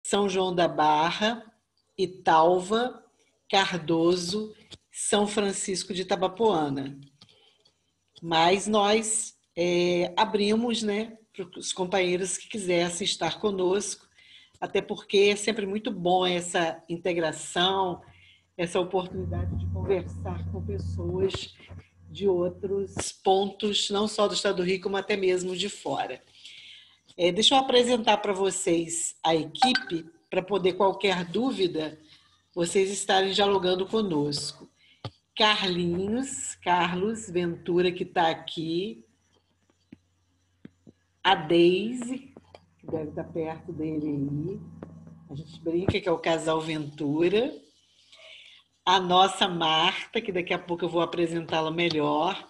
São João da Barra, Italva, Cardoso, São Francisco de Itabapoana. Mas nós abrimos, né, para os companheiros que quisessem estar conosco, até porque é sempre muito bom essa integração, essa oportunidade de conversar com pessoas de outros pontos, não só do Estado do Rio, como até mesmo de fora. Deixa eu apresentar para vocês a equipe, para poder, qualquer dúvida, vocês estarem dialogando conosco. Carlos Ventura, que está aqui. A Deise, que deve estar perto dele aí. A gente brinca que é o casal Ventura. A nossa Marta, que daqui a pouco eu vou apresentá-la melhor,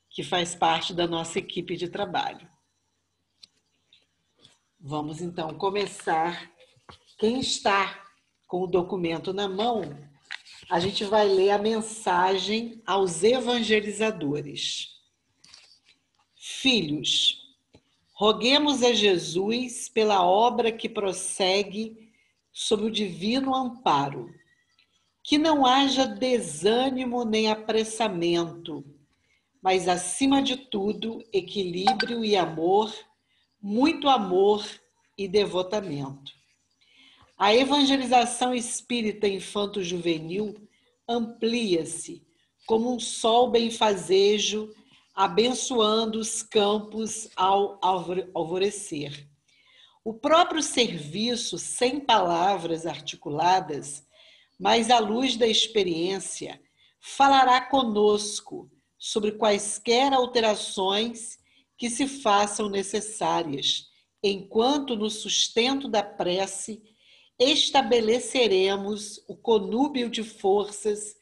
que faz parte da nossa equipe de trabalho. Vamos, então, começar. Quem está com o documento na mão, a gente vai ler a mensagem aos evangelizadores. Filhos, roguemos a Jesus pela obra que prossegue sob o divino amparo, que não haja desânimo nem apressamento, mas, acima de tudo, equilíbrio e amor, muito amor e devotamento. A evangelização espírita infanto-juvenil amplia-se como um sol benfazejo, abençoando os campos ao alvorecer. O próprio serviço, sem palavras articuladas, mas à luz da experiência, falará conosco sobre quaisquer alterações que se façam necessárias, enquanto no sustento da prece estabeleceremos o conúbio de forças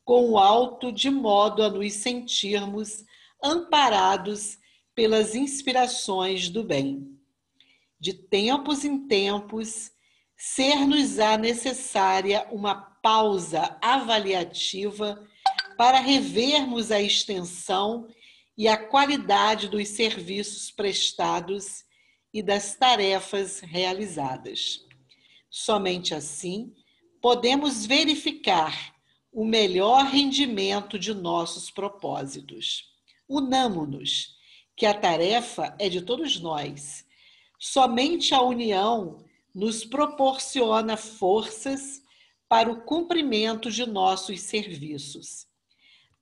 com o alto, de modo a nos sentirmos amparados pelas inspirações do bem. De tempos em tempos, ser-nos-á necessária uma pausa avaliativa para revermos a extensão e a qualidade dos serviços prestados e das tarefas realizadas. Somente assim podemos verificar o melhor rendimento de nossos propósitos. Unamo-nos, que a tarefa é de todos nós. Somente a união nos proporciona forças para o cumprimento de nossos serviços,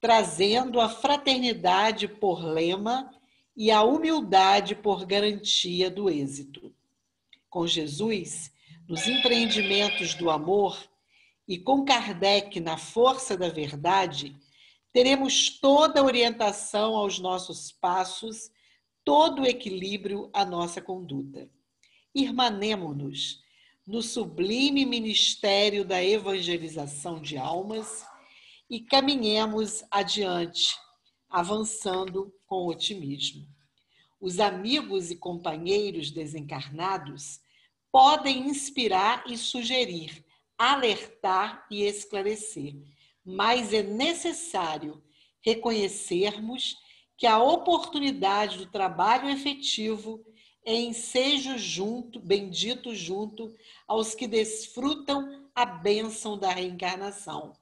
trazendo a fraternidade por lema e a humildade por garantia do êxito. Com Jesus, nos empreendimentos do amor, e com Kardec na força da verdade, teremos toda a orientação aos nossos passos, todo o equilíbrio à nossa conduta. Irmanemo-nos no sublime ministério da evangelização de almas e caminhemos adiante, avançando com otimismo. Os amigos e companheiros desencarnados podem inspirar e sugerir, alertar e esclarecer, mas é necessário reconhecermos que a oportunidade do trabalho efetivo é ensejo bendito junto aos que desfrutam a bênção da reencarnação.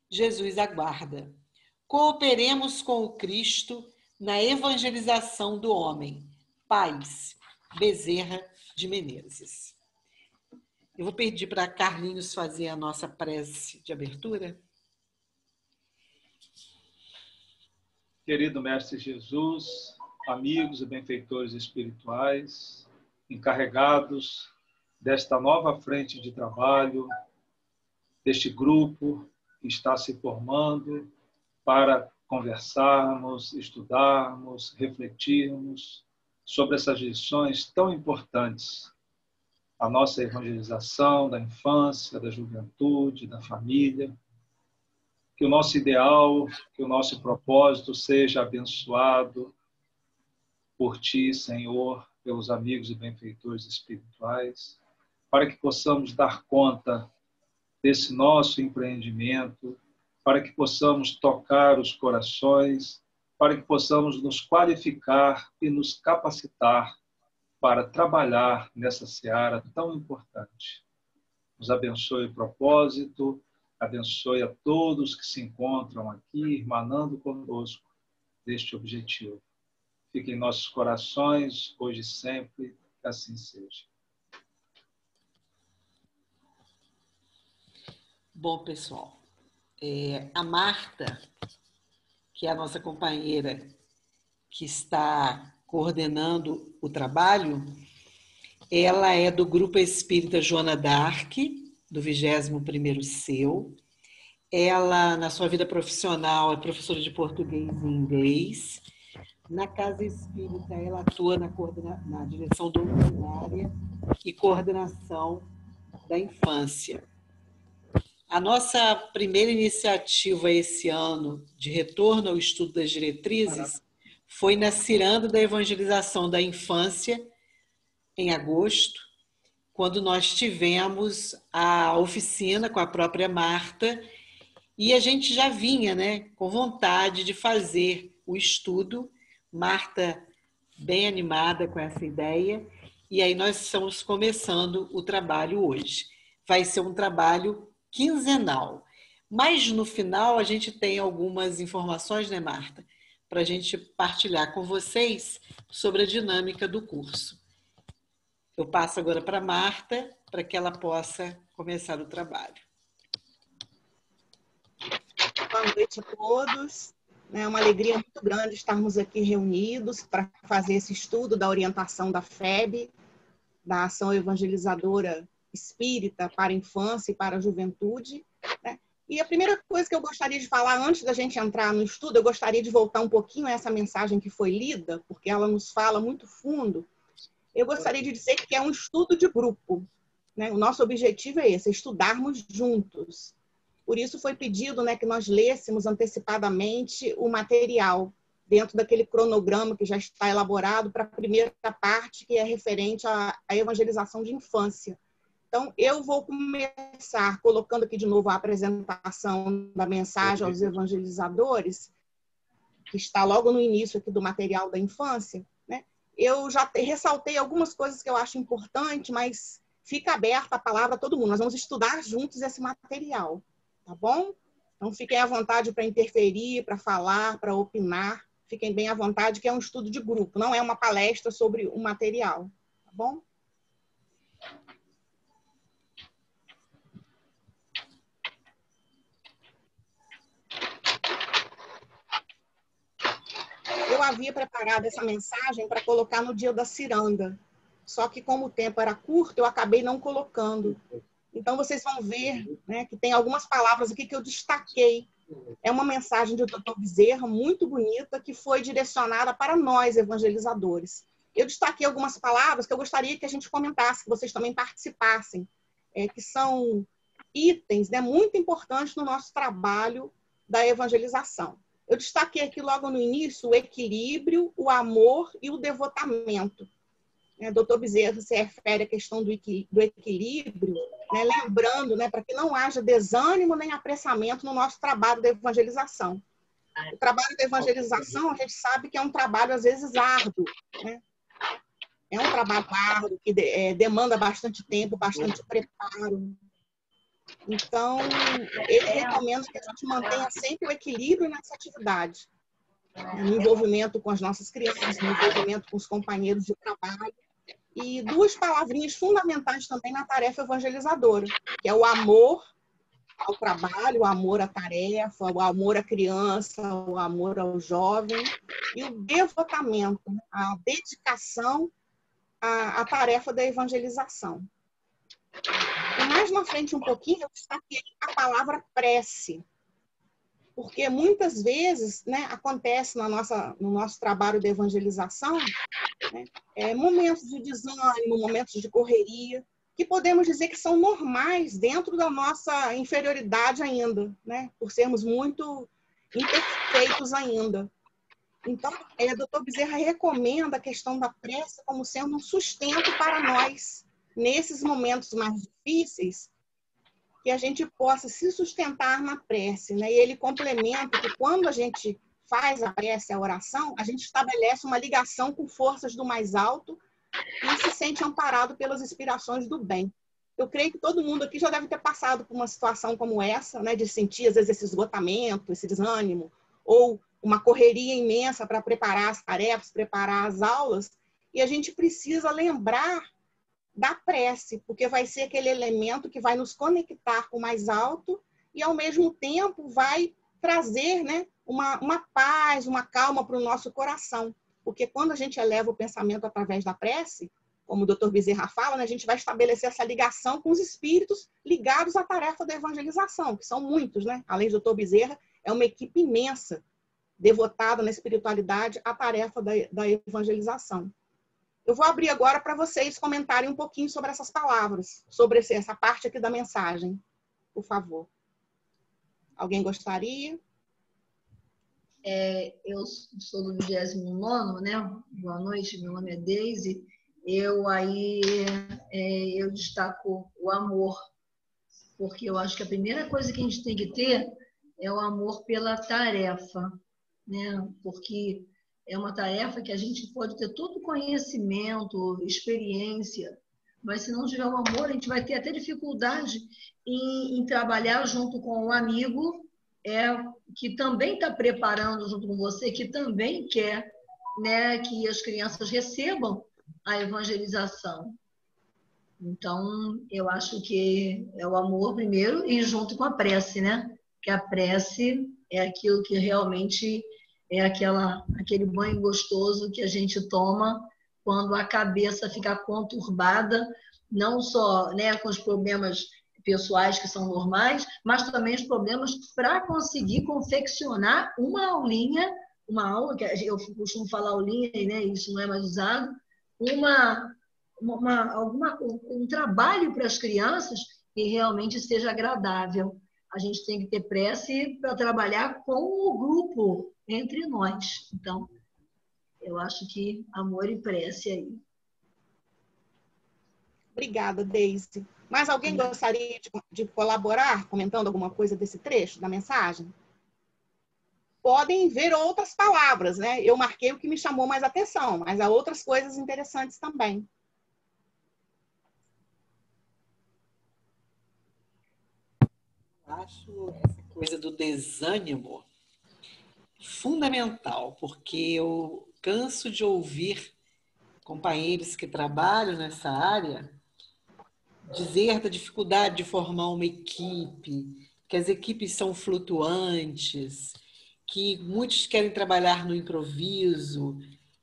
Jesus aguarda. Cooperemos com o Cristo na evangelização do homem. Paz. Bezerra de Menezes. Eu vou pedir para Carlinhos fazer a nossa prece de abertura. Querido Mestre Jesus, amigos e benfeitores espirituais, encarregados desta nova frente de trabalho, deste grupo que está se formando para conversarmos, estudarmos, refletirmos sobre essas lições tão importantes. A nossa evangelização da infância, da juventude, da família. Que o nosso ideal, que o nosso propósito seja abençoado por Ti, Senhor, pelos amigos e benfeitores espirituais, para que possamos dar conta desse nosso empreendimento, para que possamos tocar os corações, para que possamos nos qualificar e nos capacitar para trabalhar nessa seara tão importante. Nos abençoe o propósito, abençoe a todos que se encontram aqui, irmanando conosco deste objetivo. Fique em nossos corações, hoje e sempre, que assim seja. Bom, pessoal, a Marta, que é a nossa companheira que está coordenando o trabalho, ela é do Grupo Espírita Joana d'Arc, do 21º Seu. Ela, na sua vida profissional, é professora de português e inglês. Na Casa Espírita, ela atua na direção doutrinária e coordenação da infância. A nossa primeira iniciativa esse ano de retorno ao estudo das diretrizes foi na Ciranda da Evangelização da Infância, em agosto, quando nós tivemos a oficina com a própria Marta, e a gente já vinha, né, com vontade de fazer o estudo. Marta bem animada com essa ideia, e aí nós estamos começando o trabalho hoje. Vai ser um trabalho quinzenal, mas no final a gente tem algumas informações, né, Marta, para a gente partilhar com vocês sobre a dinâmica do curso. Eu passo agora para a Marta, para que ela possa começar o trabalho. Boa noite a todos. É uma alegria muito grande estarmos aqui reunidos para fazer esse estudo da orientação da FEB, da Ação Evangelizadora Espírita para a Infância e para a Juventude, né? E a primeira coisa que eu gostaria de falar, antes da gente entrar no estudo, eu gostaria de voltar um pouquinho a essa mensagem que foi lida, porque ela nos fala muito fundo. Eu gostaria de dizer que é um estudo de grupo, né? O nosso objetivo é esse, é estudarmos juntos. Por isso foi pedido, né, que nós lêssemos antecipadamente o material, dentro daquele cronograma que já está elaborado para a primeira parte, que é referente à evangelização de infância. Então, eu vou começar colocando aqui de novo a apresentação da mensagem aos evangelizadores, que está logo no início aqui do material da infância, né? Eu já ressaltei algumas coisas que eu acho importantes, mas fica aberta a palavra a todo mundo. Nós vamos estudar juntos esse material, tá bom? Então, fiquem à vontade para interferir, para falar, para opinar. Fiquem bem à vontade, que é um estudo de grupo, não é uma palestra sobre o material, tá bom? Eu havia preparado essa mensagem para colocar no dia da ciranda, só que como o tempo era curto, eu acabei não colocando. Então, vocês vão ver, né, que tem algumas palavras aqui que eu destaquei. É uma mensagem do Dr. Bezerra, muito bonita, que foi direcionada para nós, evangelizadores. Eu destaquei algumas palavras que eu gostaria que a gente comentasse, que vocês também participassem, que são itens, né, muito importantes no nosso trabalho da evangelização. Eu destaquei aqui logo no início o equilíbrio, o amor e o devotamento. Doutor Bezerra se refere à questão do equilíbrio, né, lembrando, né, para que não haja desânimo nem apressamento no nosso trabalho da evangelização. O trabalho da evangelização, a gente sabe que é um trabalho, às vezes, árduo, né? É um trabalho árduo, que demanda bastante tempo, bastante preparo. Então, ele recomenda que a gente mantenha sempre o equilíbrio nessa atividade, no envolvimento com as nossas crianças, no envolvimento com os companheiros de trabalho. E duas palavrinhas fundamentais também na tarefa evangelizadora, que é o amor ao trabalho, o amor à tarefa, o amor à criança, o amor ao jovem, e o devotamento, a dedicação à tarefa da evangelização. E mais na frente um pouquinho, eu destaquei a palavra prece, porque muitas vezes, né, acontece no nosso trabalho de evangelização, né, momentos de desânimo, momentos de correria, que podemos dizer que são normais dentro da nossa inferioridade ainda, né, por sermos muito imperfeitos ainda. Então, Dr. Bezerra recomenda a questão da prece como sendo um sustento para nós, nesses momentos mais difíceis, que a gente possa se sustentar na prece, né? E ele complementa que quando a gente faz a prece, a oração, a gente estabelece uma ligação com forças do mais alto e se sente amparado pelas inspirações do bem. Eu creio que todo mundo aqui já deve ter passado por uma situação como essa, né, de sentir, às vezes, esse esgotamento, esse desânimo, ou uma correria imensa para preparar as tarefas, preparar as aulas, e a gente precisa lembrar da prece, porque vai ser aquele elemento que vai nos conectar com o mais alto e, ao mesmo tempo, vai trazer, né, uma paz, uma calma para o nosso coração. Porque quando a gente eleva o pensamento através da prece, como o Dr. Bezerra fala, né, a gente vai estabelecer essa ligação com os espíritos ligados à tarefa da evangelização, que são muitos, né? Além do Dr. Bezerra, é uma equipe imensa, devotada na espiritualidade à tarefa da evangelização. Eu vou abrir agora para vocês comentarem um pouquinho sobre essas palavras, sobre essa parte aqui da mensagem, por favor. Alguém gostaria? Eu sou do 29º, né? Boa noite, meu nome é Deise. Eu destaco o amor, porque eu acho que a primeira coisa que a gente tem que ter é o amor pela tarefa, né? Porque é uma tarefa que a gente pode ter todo conhecimento, experiência, mas se não tiver o amor, a gente vai ter até dificuldade em trabalhar junto com um amigo que também está preparando junto com você, que também quer, né, que as crianças recebam a evangelização. Então, eu acho que é o amor primeiro e junto com a prece, né? Que a prece é aquilo que realmente é aquele banho gostoso que a gente toma quando a cabeça fica conturbada, não só, né, com os problemas pessoais que são normais, mas também os problemas para conseguir confeccionar uma aulinha, uma aula, que eu costumo falar aulinha, né, isso não é mais usado, um trabalho para as crianças que realmente seja agradável. A gente tem que ter prece para trabalhar com o grupo, entre nós. Então, eu acho que amor e prece aí. Obrigada, Deise. Mais alguém gostaria de colaborar, comentando alguma coisa desse trecho da mensagem? Podem ver outras palavras, né? Eu marquei o que me chamou mais atenção, mas há outras coisas interessantes também. Acho essa coisa do desânimo fundamental, porque eu canso de ouvir companheiros que trabalham nessa área dizer da dificuldade de formar uma equipe, que as equipes são flutuantes, que muitos querem trabalhar no improviso,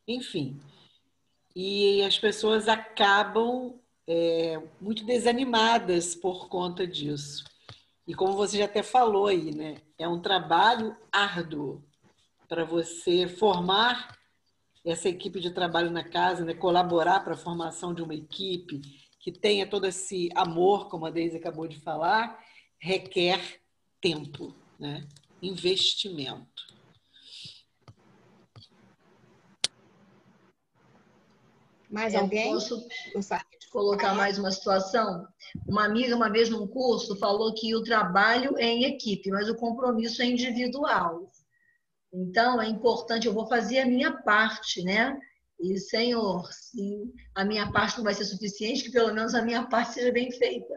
enfim. E as pessoas acabam muito desanimadas por conta disso. E como você já até falou aí, né? É um trabalho árduo para você formar essa equipe de trabalho na casa, né? Colaborar para a formação de uma equipe que tenha todo esse amor, como a Deise acabou de falar, requer tempo, né? Investimento. Mais alguém? Posso colocar mais uma situação? Uma amiga, uma vez num curso, falou que o trabalho é em equipe, mas o compromisso é individual. Então, é importante, eu vou fazer a minha parte, né? E, Senhor, se a minha parte não vai ser suficiente, que pelo menos a minha parte seja bem feita.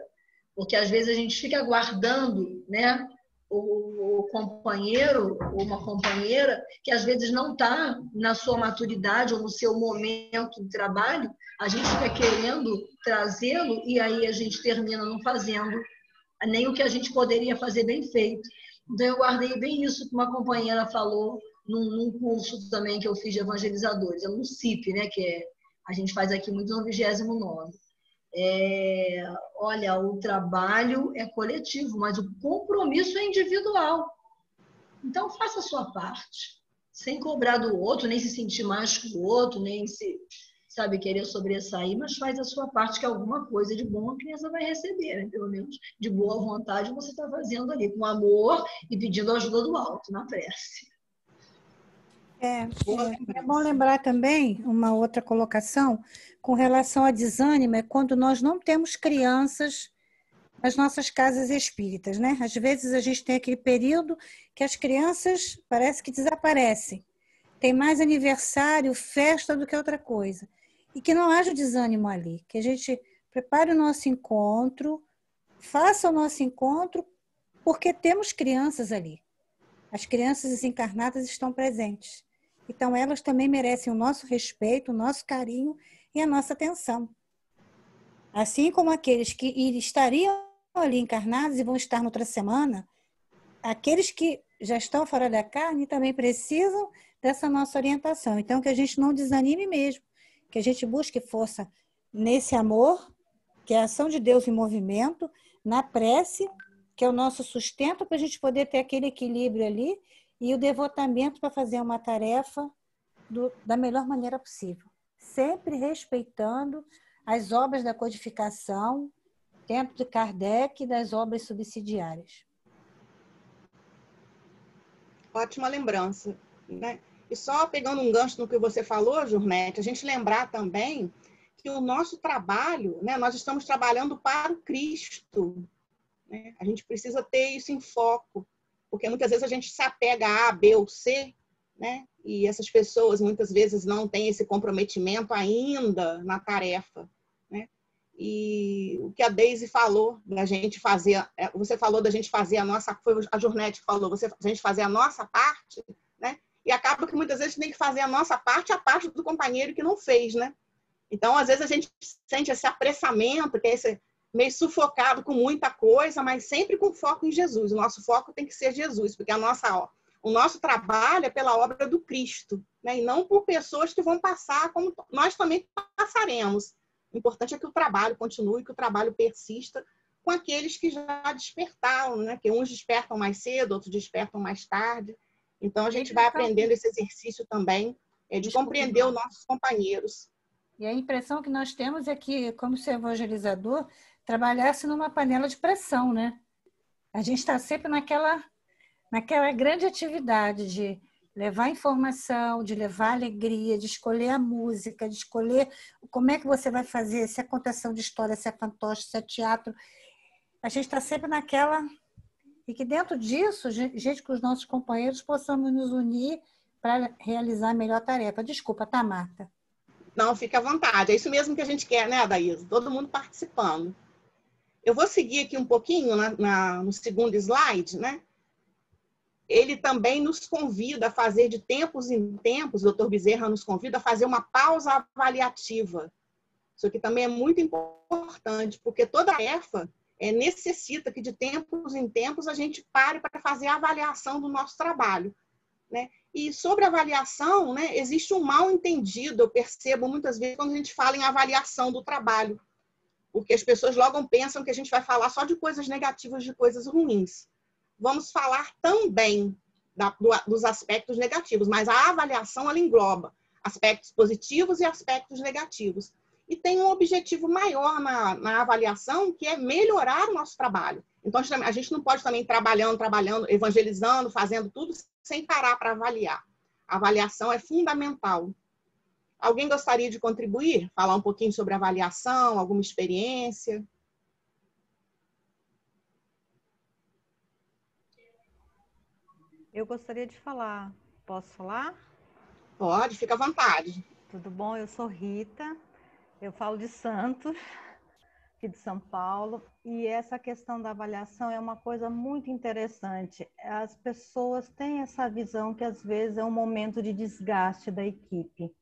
Porque, às vezes, a gente fica aguardando, né? O companheiro ou uma companheira que às vezes não está na sua maturidade ou no seu momento de trabalho, a gente fica querendo trazê-lo e aí a gente termina não fazendo nem o que a gente poderia fazer bem feito. Então eu guardei bem isso que uma companheira falou num curso também que eu fiz de evangelizadores, é um CIP, né, que a gente faz aqui muito no 29º. Olha, o trabalho é coletivo, mas o compromisso é individual. Então, faça a sua parte, sem cobrar do outro, nem se sentir mais que o outro, nem se, sabe, querer sobressair, mas faz a sua parte, que alguma coisa de bom a criança vai receber, né? Pelo menos de boa vontade você está fazendo ali, com amor e pedindo ajuda do alto, na prece. É bom lembrar também uma outra colocação com relação a desânimo, é quando nós não temos crianças nas nossas casas espíritas, né? Às vezes a gente tem aquele período que as crianças parece que desaparecem. Tem mais aniversário, festa do que outra coisa. e que não haja desânimo ali, que a gente prepare o nosso encontro, faça o nosso encontro, porque temos crianças ali. As crianças desencarnadas estão presentes. Então, elas também merecem o nosso respeito, o nosso carinho e a nossa atenção. Assim como aqueles que estariam ali encarnados e vão estar noutra semana, aqueles que já estão fora da carne também precisam dessa nossa orientação. Então, que a gente não desanime mesmo, que a gente busque força nesse amor, que é a ação de Deus em movimento, na prece, que é o nosso sustento para a gente poder ter aquele equilíbrio ali, e o devotamento para fazer uma tarefa da melhor maneira possível. Sempre respeitando as obras da codificação, dentro de Kardec e das obras subsidiárias. Ótima lembrança, né? E só pegando um gancho no que você falou, Jurnete, a gente lembrar também que o nosso trabalho, né, nós estamos trabalhando para o Cristo, né? A gente precisa ter isso em foco, porque muitas vezes a gente se apega a A, B ou C, né? E essas pessoas muitas vezes não têm esse comprometimento ainda na tarefa, né? E o que a Deise falou da gente fazer, você falou da gente fazer a nossa, foi a Jurnete que falou, a gente fazer a nossa parte, né? E acaba que muitas vezes tem que fazer a nossa parte, a parte do companheiro que não fez, né? Então, às vezes a gente sente esse apressamento, que é esse meio sufocado com muita coisa, mas sempre com foco em Jesus. O nosso foco tem que ser Jesus, porque o nosso trabalho é pela obra do Cristo, né? E não por pessoas que vão passar, como nós também passaremos. O importante é que o trabalho continue, que o trabalho persista com aqueles que já despertaram, né? Que uns despertam mais cedo, outros despertam mais tarde. Então, a gente vai aprendendo esse exercício também, de compreender os nossos companheiros. E a impressão que nós temos é que, como se o evangelizador trabalhasse numa panela de pressão, né? A gente está sempre naquela grande atividade de levar informação, de levar alegria, de escolher a música, de escolher como é que você vai fazer, se é contação de história, se é fantoche, se é teatro. A gente está sempre naquela... E que dentro disso, gente, que os nossos companheiros possamos nos unir para realizar a melhor tarefa. Desculpa, tá, Marta? Não, fica à vontade. É isso mesmo que a gente quer, né, Adaísa? Todo mundo participando. Eu vou seguir aqui um pouquinho no segundo slide, né? Ele também nos convida a fazer de tempos em tempos, o Dr. Bezerra nos convida a fazer uma pausa avaliativa. Isso aqui também é muito importante, porque toda tarefa necessita que de tempos em tempos a gente pare para fazer a avaliação do nosso trabalho, né? E sobre avaliação, né, existe um mal entendido, eu percebo muitas vezes quando a gente fala em avaliação do trabalho, porque as pessoas logo pensam que a gente vai falar só de coisas negativas, de coisas ruins. Vamos falar também dos aspectos negativos, mas a avaliação ela engloba aspectos positivos e aspectos negativos. E tem um objetivo maior na avaliação, que é melhorar o nosso trabalho. Então, a gente não pode também trabalhando, evangelizando, fazendo tudo sem parar para avaliar. A avaliação é fundamental. Alguém gostaria de contribuir? Falar um pouquinho sobre avaliação, alguma experiência? Eu gostaria de falar. Posso falar? Pode, fica à vontade. Tudo bom? Eu sou Rita, eu falo de Santos, aqui de São Paulo, e essa questão da avaliação é uma coisa muito interessante. As pessoas têm essa visão que às vezes é um momento de desgaste da equipe.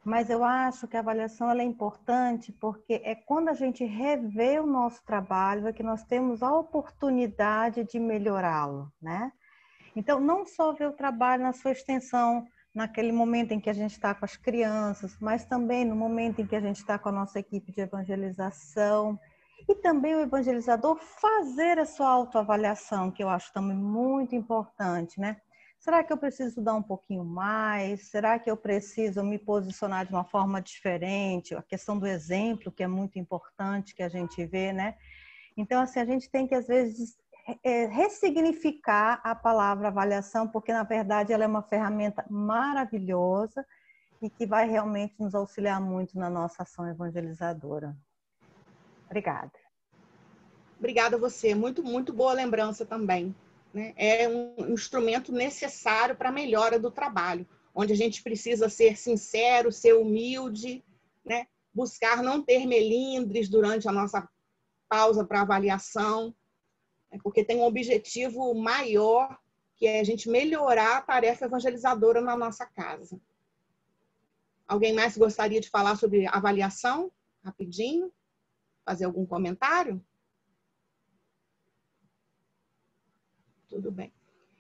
Mas eu acho que a avaliação ela é importante porque é quando a gente revê o nosso trabalho é que nós temos a oportunidade de melhorá-lo, né? Então, não só ver o trabalho na sua extensão, naquele momento em que a gente está com as crianças, mas também no momento em que a gente está com a nossa equipe de evangelização. E também o evangelizador fazer a sua autoavaliação, que eu acho também muito importante, né? Será que eu preciso dar um pouquinho mais? Será que eu preciso me posicionar de uma forma diferente? A questão do exemplo, que é muito importante que a gente vê, né? Então, assim, a gente tem que, às vezes, ressignificar a palavra avaliação, porque, na verdade, ela é uma ferramenta maravilhosa e que vai realmente nos auxiliar muito na nossa ação evangelizadora. Obrigada. Obrigada a você. Muito, muito boa lembrança também, né? É um instrumento necessário para a melhora do trabalho, onde a gente precisa ser sincero, ser humilde, né? Buscar não ter melindres durante a nossa pausa para avaliação, né? Porque tem um objetivo maior, que é a gente melhorar a tarefa evangelizadora na nossa casa. Alguém mais gostaria de falar sobre avaliação? Rapidinho? Fazer algum comentário? Tudo bem.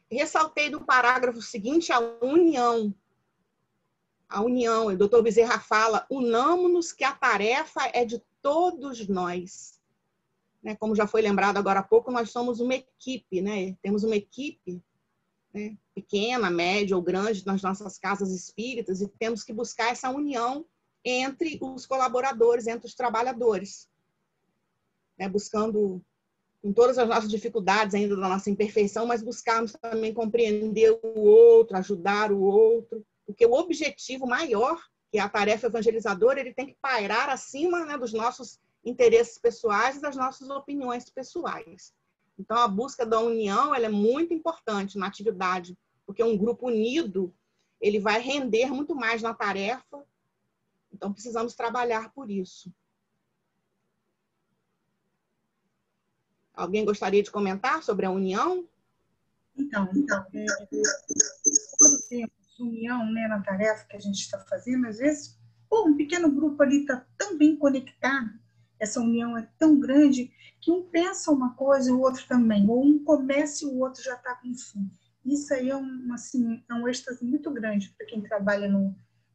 Ressaltei do parágrafo seguinte a união. A união, o doutor Bezerra fala, unamo-nos que a tarefa é de todos nós. Né? Como já foi lembrado agora há pouco, nós somos uma equipe, né? Temos uma equipe, né? Pequena, média ou grande nas nossas casas espíritas, e temos que buscar essa união entre os colaboradores, entre os trabalhadores, né? Buscando, com todas as nossas dificuldades ainda da nossa imperfeição, mas buscarmos também compreender o outro, ajudar o outro, porque o objetivo maior, que é a tarefa evangelizadora, ele tem que pairar acima, né, dos nossos interesses pessoais e das nossas opiniões pessoais. Então, a busca da união, ela é muito importante na atividade, porque um grupo unido, ele vai render muito mais na tarefa. Então, precisamos trabalhar por isso. Alguém gostaria de comentar sobre a união? Então, quando temos união, né, na tarefa que a gente está fazendo, às vezes, um pequeno grupo ali está tão bem conectado, essa união é tão grande, que um pensa uma coisa e o outro também, ou um começa e o outro já está com fim. Isso aí é um êxtase muito grande para quem trabalha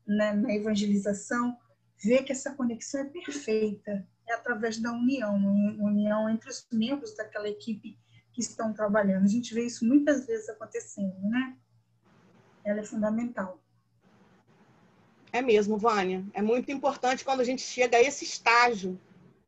na evangelização, ver que essa conexão é perfeita, é através da união entre os membros daquela equipe que estão trabalhando. A gente vê isso muitas vezes acontecendo, né? Ela é fundamental. É mesmo, Vânia. É muito importante quando a gente chega a esse estágio,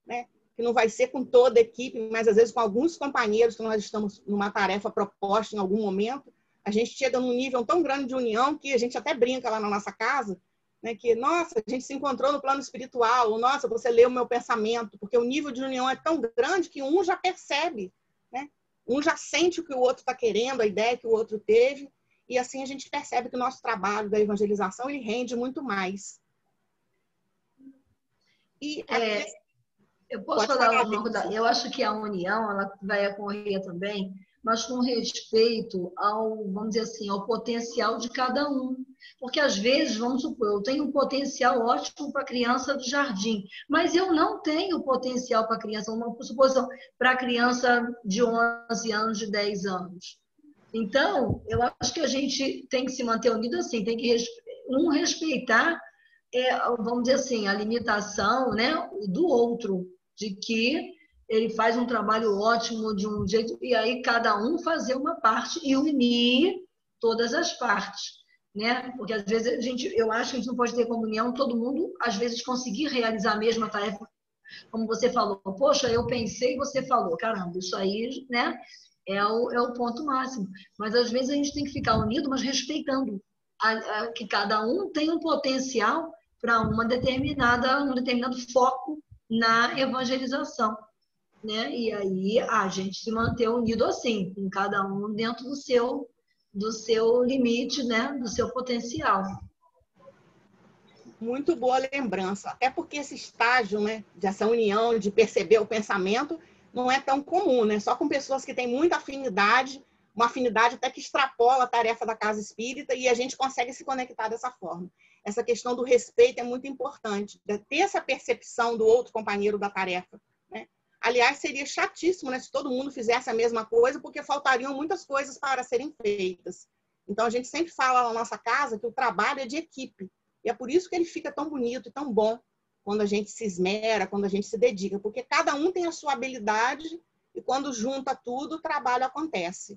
né? Que não vai ser com toda a equipe, mas às vezes com alguns companheiros que nós estamos numa tarefa proposta em algum momento, a gente chega num nível tão grande de união que a gente até brinca lá na nossa casa, né? Que, nossa, a gente se encontrou no plano espiritual, ou, nossa, você leu o meu pensamento, porque o nível de união é tão grande que um já percebe, né? Um já sente o que o outro está querendo, a ideia que o outro teve, e assim a gente percebe que o nosso trabalho da evangelização ele rende muito mais. E eu posso falar uma coisa? Eu acho que a união ela vai ocorrer também, mas com respeito ao, vamos dizer assim, ao potencial de cada um. Porque às vezes, vamos supor, eu tenho um potencial ótimo para a criança do jardim, mas eu não tenho potencial para a criança, uma suposição, para a criança de 11 anos, de 10 anos. Então, eu acho que a gente tem que se manter unido assim, tem que respeitar, vamos dizer assim, a limitação, né, do outro, de que ele faz um trabalho ótimo de um jeito, e aí cada um fazer uma parte e unir todas as partes, né? Porque às vezes eu acho que a gente não pode ter comunhão, todo mundo, às vezes, conseguir realizar a mesma tarefa, como você falou, poxa, eu pensei e você falou, caramba, isso aí, né? É o ponto máximo. Mas às vezes a gente tem que ficar unido, mas respeitando que cada um tem um potencial para um determinado foco na evangelização, né? E aí a gente se manter unido assim, com cada um dentro do seu limite, né? Do seu potencial. Muito boa lembrança, até porque esse estágio, né, dessa união, de perceber o pensamento, não é tão comum, né? Só com pessoas que têm muita afinidade, uma afinidade até que extrapola a tarefa da casa espírita, e a gente consegue se conectar dessa forma. Essa questão do respeito é muito importante, de ter essa percepção do outro companheiro da tarefa, né? Aliás, seria chatíssimo, né, se todo mundo fizesse a mesma coisa, porque faltariam muitas coisas para serem feitas. Então, a gente sempre fala na nossa casa que o trabalho é de equipe, e é por isso que ele fica tão bonito e tão bom, quando a gente se esmera, quando a gente se dedica, porque cada um tem a sua habilidade e quando junta tudo, o trabalho acontece.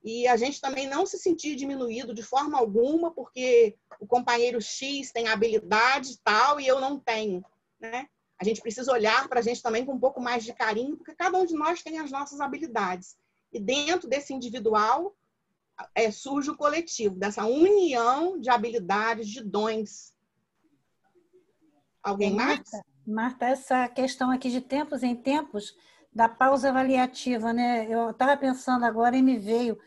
E a gente também não se sentir diminuído de forma alguma, porque o companheiro X tem habilidade tal e eu não tenho, né? A gente precisa olhar para a gente também com um pouco mais de carinho, porque cada um de nós tem as nossas habilidades. E dentro desse individual surge o coletivo, dessa união de habilidades, de dons. Alguém mais? Marta, essa questão aqui de tempos em tempos, da pausa avaliativa, né? Eu estava pensando agora e me veio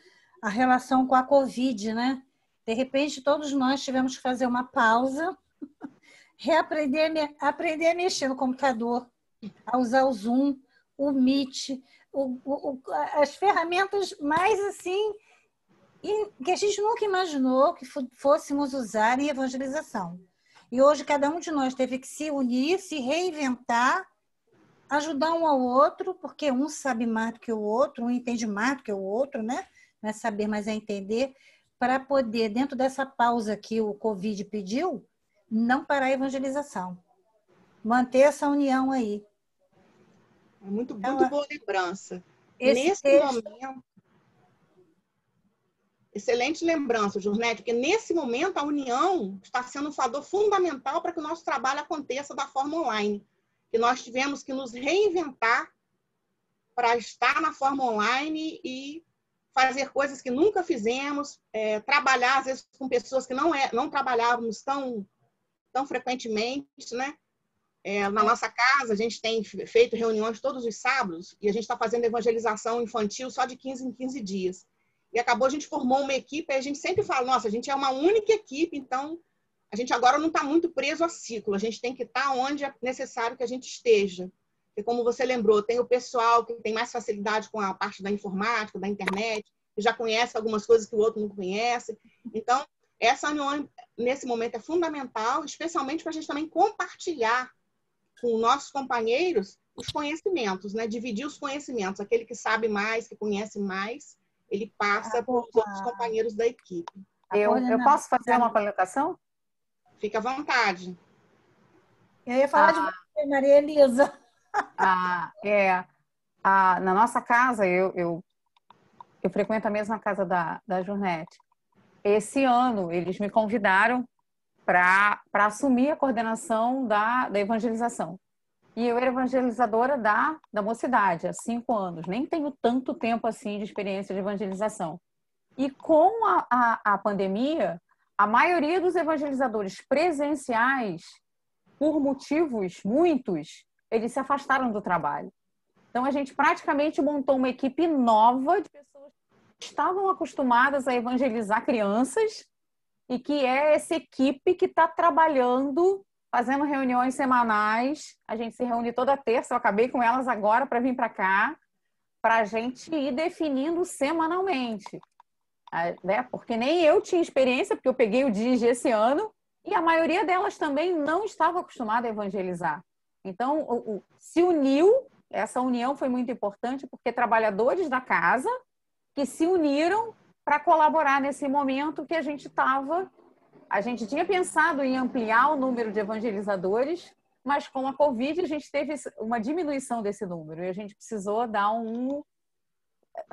a relação com a Covid, né? De repente, todos nós tivemos que fazer uma pausa aprender a mexer no computador, a usar o Zoom, o Meet, as ferramentas mais assim que a gente nunca imaginou que fôssemos usar em evangelização. E hoje cada um de nós teve que se unir, se reinventar, ajudar um ao outro, porque um sabe mais do que o outro, um entende mais do que o outro, né? Não é saber, mas é entender, para poder, dentro dessa pausa que o Covid pediu, não parar a evangelização. Manter essa união aí. É muito boa lembrança. Nesse texto... momento... Excelente lembrança, Jurnete, porque nesse momento a união está sendo um fator fundamental para que o nosso trabalho aconteça da forma online. Que nós tivemos que nos reinventar para estar na forma online e fazer coisas que nunca fizemos, trabalhar, às vezes, com pessoas que não trabalhávamos tão frequentemente, né? Na nossa casa, a gente tem feito reuniões todos os sábados e a gente está fazendo evangelização infantil só de 15 em 15 dias. E acabou, a gente formou uma equipe, e a gente sempre fala, nossa, a gente é uma única equipe, então a gente agora não está muito preso a ciclo, a gente tem que estar onde é necessário que a gente esteja. Porque, como você lembrou, tem o pessoal que tem mais facilidade com a parte da informática, da internet, que já conhece algumas coisas que o outro não conhece. Então, essa união, nesse momento, é fundamental, especialmente para a gente também compartilhar com nossos companheiros os conhecimentos, né? Dividir os conhecimentos. Aquele que sabe mais, que conhece mais, ele passa para os outros companheiros da equipe. Eu posso fazer uma colocação? Fica à vontade. Eu ia falar de você, Maria Elisa. Na nossa casa, eu frequento a mesma casa da Jurnete. Esse ano, eles me convidaram para assumir a coordenação da evangelização. E eu era evangelizadora da mocidade, há 5 anos. Nem tenho tanto tempo assim de experiência de evangelização. E com a pandemia, a maioria dos evangelizadores presenciais, por motivos muitos, eles se afastaram do trabalho. Então, a gente praticamente montou uma equipe nova de pessoas que estavam acostumadas a evangelizar crianças e que é essa equipe que está trabalhando, fazendo reuniões semanais. A gente se reúne toda terça, eu acabei com elas agora para vir para cá, para a gente ir definindo semanalmente. Né? Porque nem eu tinha experiência, porque eu peguei o DIG esse ano, e a maioria delas também não estava acostumada a evangelizar. Então, se uniu, essa união foi muito importante, porque trabalhadores da casa que se uniram para colaborar nesse momento que a gente estava... A gente tinha pensado em ampliar o número de evangelizadores, mas com a Covid a gente teve uma diminuição desse número e a gente precisou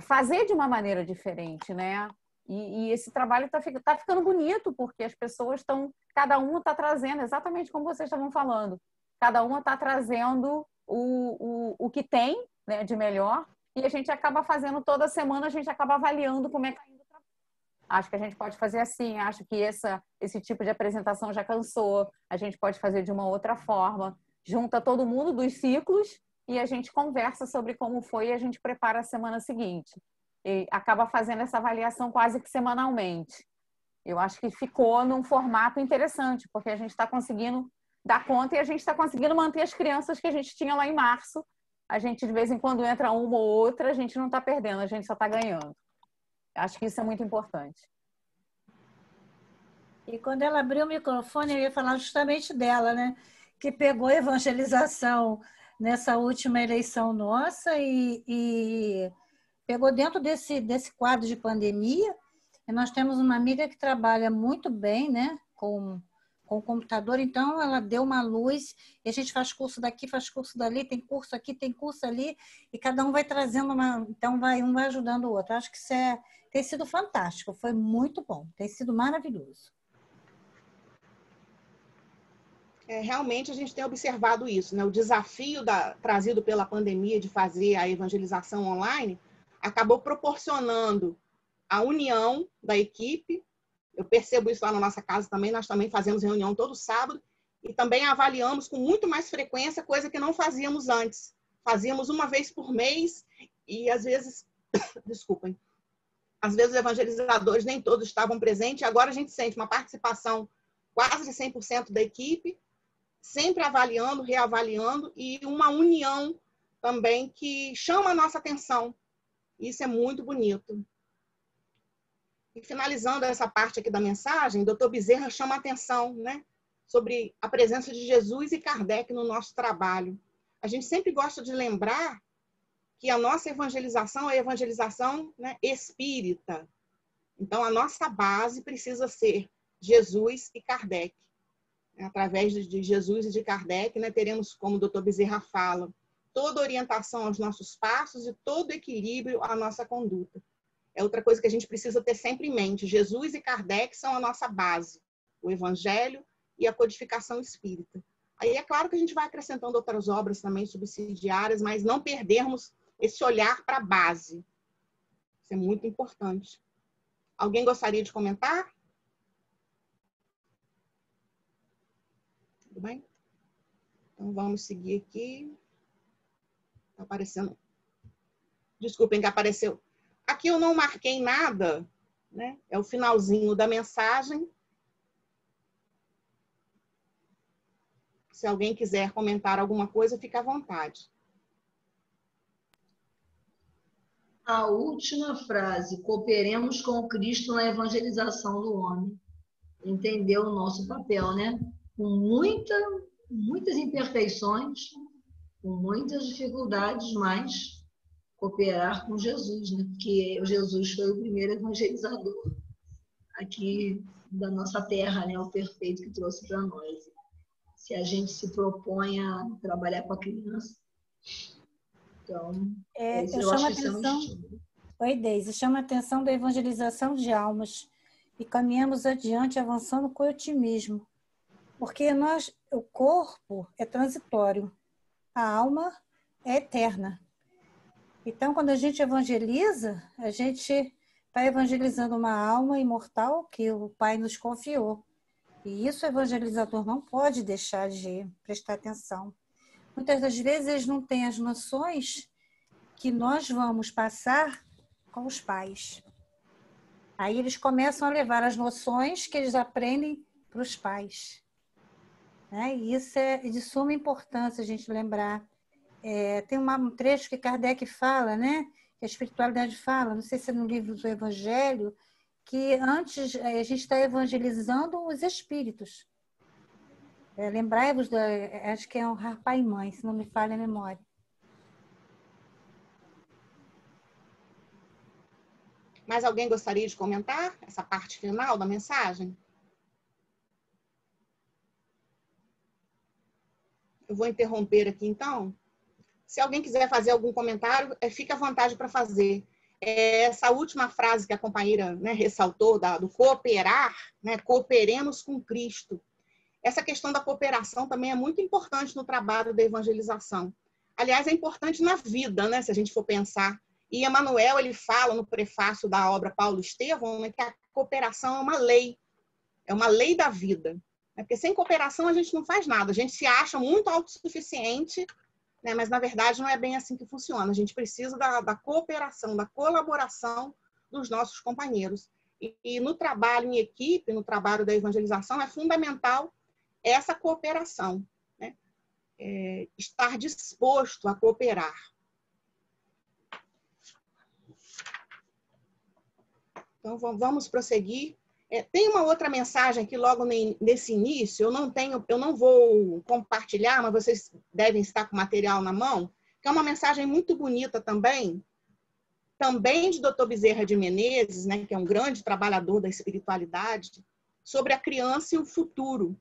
fazer de uma maneira diferente, né? E esse trabalho está ficando bonito, porque as pessoas estão... Cada uma está trazendo, exatamente como vocês estavam falando, cada uma está trazendo o que tem, né, de melhor, e a gente acaba fazendo toda semana, a gente acaba avaliando como é que está indo o trabalho. Acho que a gente pode fazer assim, acho que esse tipo de apresentação já cansou, a gente pode fazer de uma outra forma, junta todo mundo dos ciclos e a gente conversa sobre como foi e a gente prepara a semana seguinte. E acaba fazendo essa avaliação quase que semanalmente. Eu acho que ficou num formato interessante, porque a gente está conseguindo dar conta e a gente está conseguindo manter as crianças que a gente tinha lá em março. A gente, de vez em quando, entra uma ou outra, a gente não está perdendo, a gente só está ganhando. Acho que isso é muito importante. E quando ela abriu o microfone, eu ia falar justamente dela, né? Que pegou a evangelização nessa última eleição nossa e pegou dentro desse quadro de pandemia. E nós temos uma amiga que trabalha muito bem, né? Com o computador, então ela deu uma luz e a gente faz curso daqui, faz curso dali, tem curso aqui, tem curso ali, e cada um vai trazendo então um vai ajudando o outro. Acho que isso tem sido fantástico, foi muito bom, tem sido maravilhoso. Realmente a gente tem observado isso, né? O desafio trazido pela pandemia de fazer a evangelização online acabou proporcionando a união da equipe. Eu percebo isso lá na nossa casa também, nós também fazemos reunião todo sábado e também avaliamos com muito mais frequência, coisa que não fazíamos antes. Fazíamos uma vez por mês e às vezes, desculpem, às vezes os evangelizadores nem todos estavam presentes, agora a gente sente uma participação quase de 100% da equipe, sempre avaliando, reavaliando, e uma união também que chama a nossa atenção. Isso é muito bonito. E finalizando essa parte aqui da mensagem, Dr. Bezerra chama a atenção, né, sobre a presença de Jesus e Kardec no nosso trabalho. A gente sempre gosta de lembrar que a nossa evangelização é a evangelização, né, espírita. Então, a nossa base precisa ser Jesus e Kardec. Através de Jesus e de Kardec, né, teremos, como o Dr. Bezerra fala, toda orientação aos nossos passos e todo equilíbrio à nossa conduta. É outra coisa que a gente precisa ter sempre em mente. Jesus e Kardec são a nossa base, o Evangelho e a codificação espírita. Aí é claro que a gente vai acrescentando outras obras também subsidiárias, mas não perdermos esse olhar para a base. Isso é muito importante. Alguém gostaria de comentar? Tudo bem? Então, vamos seguir aqui. Está aparecendo. Desculpem que apareceu. Aqui eu não marquei nada, né? É o finalzinho da mensagem. Se alguém quiser comentar alguma coisa, fica à vontade. A última frase, cooperemos com Cristo na evangelização do homem. Entendeu o nosso papel, né? Com muitas imperfeições, com muitas dificuldades, mas cooperar com Jesus, né? Porque Jesus foi o primeiro evangelizador aqui da nossa terra, né? O perfeito que trouxe para nós. Se a gente se propõe a trabalhar com a criança, então, eu acho que isso é um estímulo. Oi, Deise, chama a atenção da evangelização de almas e caminhamos adiante avançando com otimismo, porque o corpo é transitório, a alma é eterna. Então, quando a gente evangeliza, a gente está evangelizando uma alma imortal que o Pai nos confiou. E isso o evangelizador não pode deixar de prestar atenção. Muitas das vezes eles não têm as noções que nós vamos passar com os pais. Aí eles começam a levar as noções que eles aprendem para os pais. Né? E isso é de suma importância a gente lembrar. Tem um trecho que Kardec fala, né? Que a espiritualidade fala, não sei se é no livro do Evangelho, que antes a gente está evangelizando os espíritos. Lembrai-vos, acho que é um pai e mãe, se não me falha a memória. Mais alguém gostaria de comentar essa parte final da mensagem? Eu vou interromper aqui, então. Se alguém quiser fazer algum comentário, fique à vontade para fazer. Essa última frase que a companheira, né, ressaltou, do cooperar, né, cooperemos com Cristo. Essa questão da cooperação também é muito importante no trabalho da evangelização. Aliás, é importante na vida, né, se a gente for pensar. E Emmanuel, ele fala no prefácio da obra Paulo Estevão, né, que a cooperação é uma lei da vida. Porque sem cooperação a gente não faz nada, a gente se acha muito autossuficiente, né, mas na verdade não é bem assim que funciona. A gente precisa da cooperação, da colaboração dos nossos companheiros. E no trabalho em equipe, no trabalho da evangelização, é fundamental essa cooperação, né? Estar disposto a cooperar. Então, vamos prosseguir. Tem uma outra mensagem aqui logo nesse início, eu não vou compartilhar, mas vocês devem estar com o material na mão, que é uma mensagem muito bonita também de Dr. Bezerra de Menezes, né, que é um grande trabalhador da espiritualidade, sobre a criança e o futuro.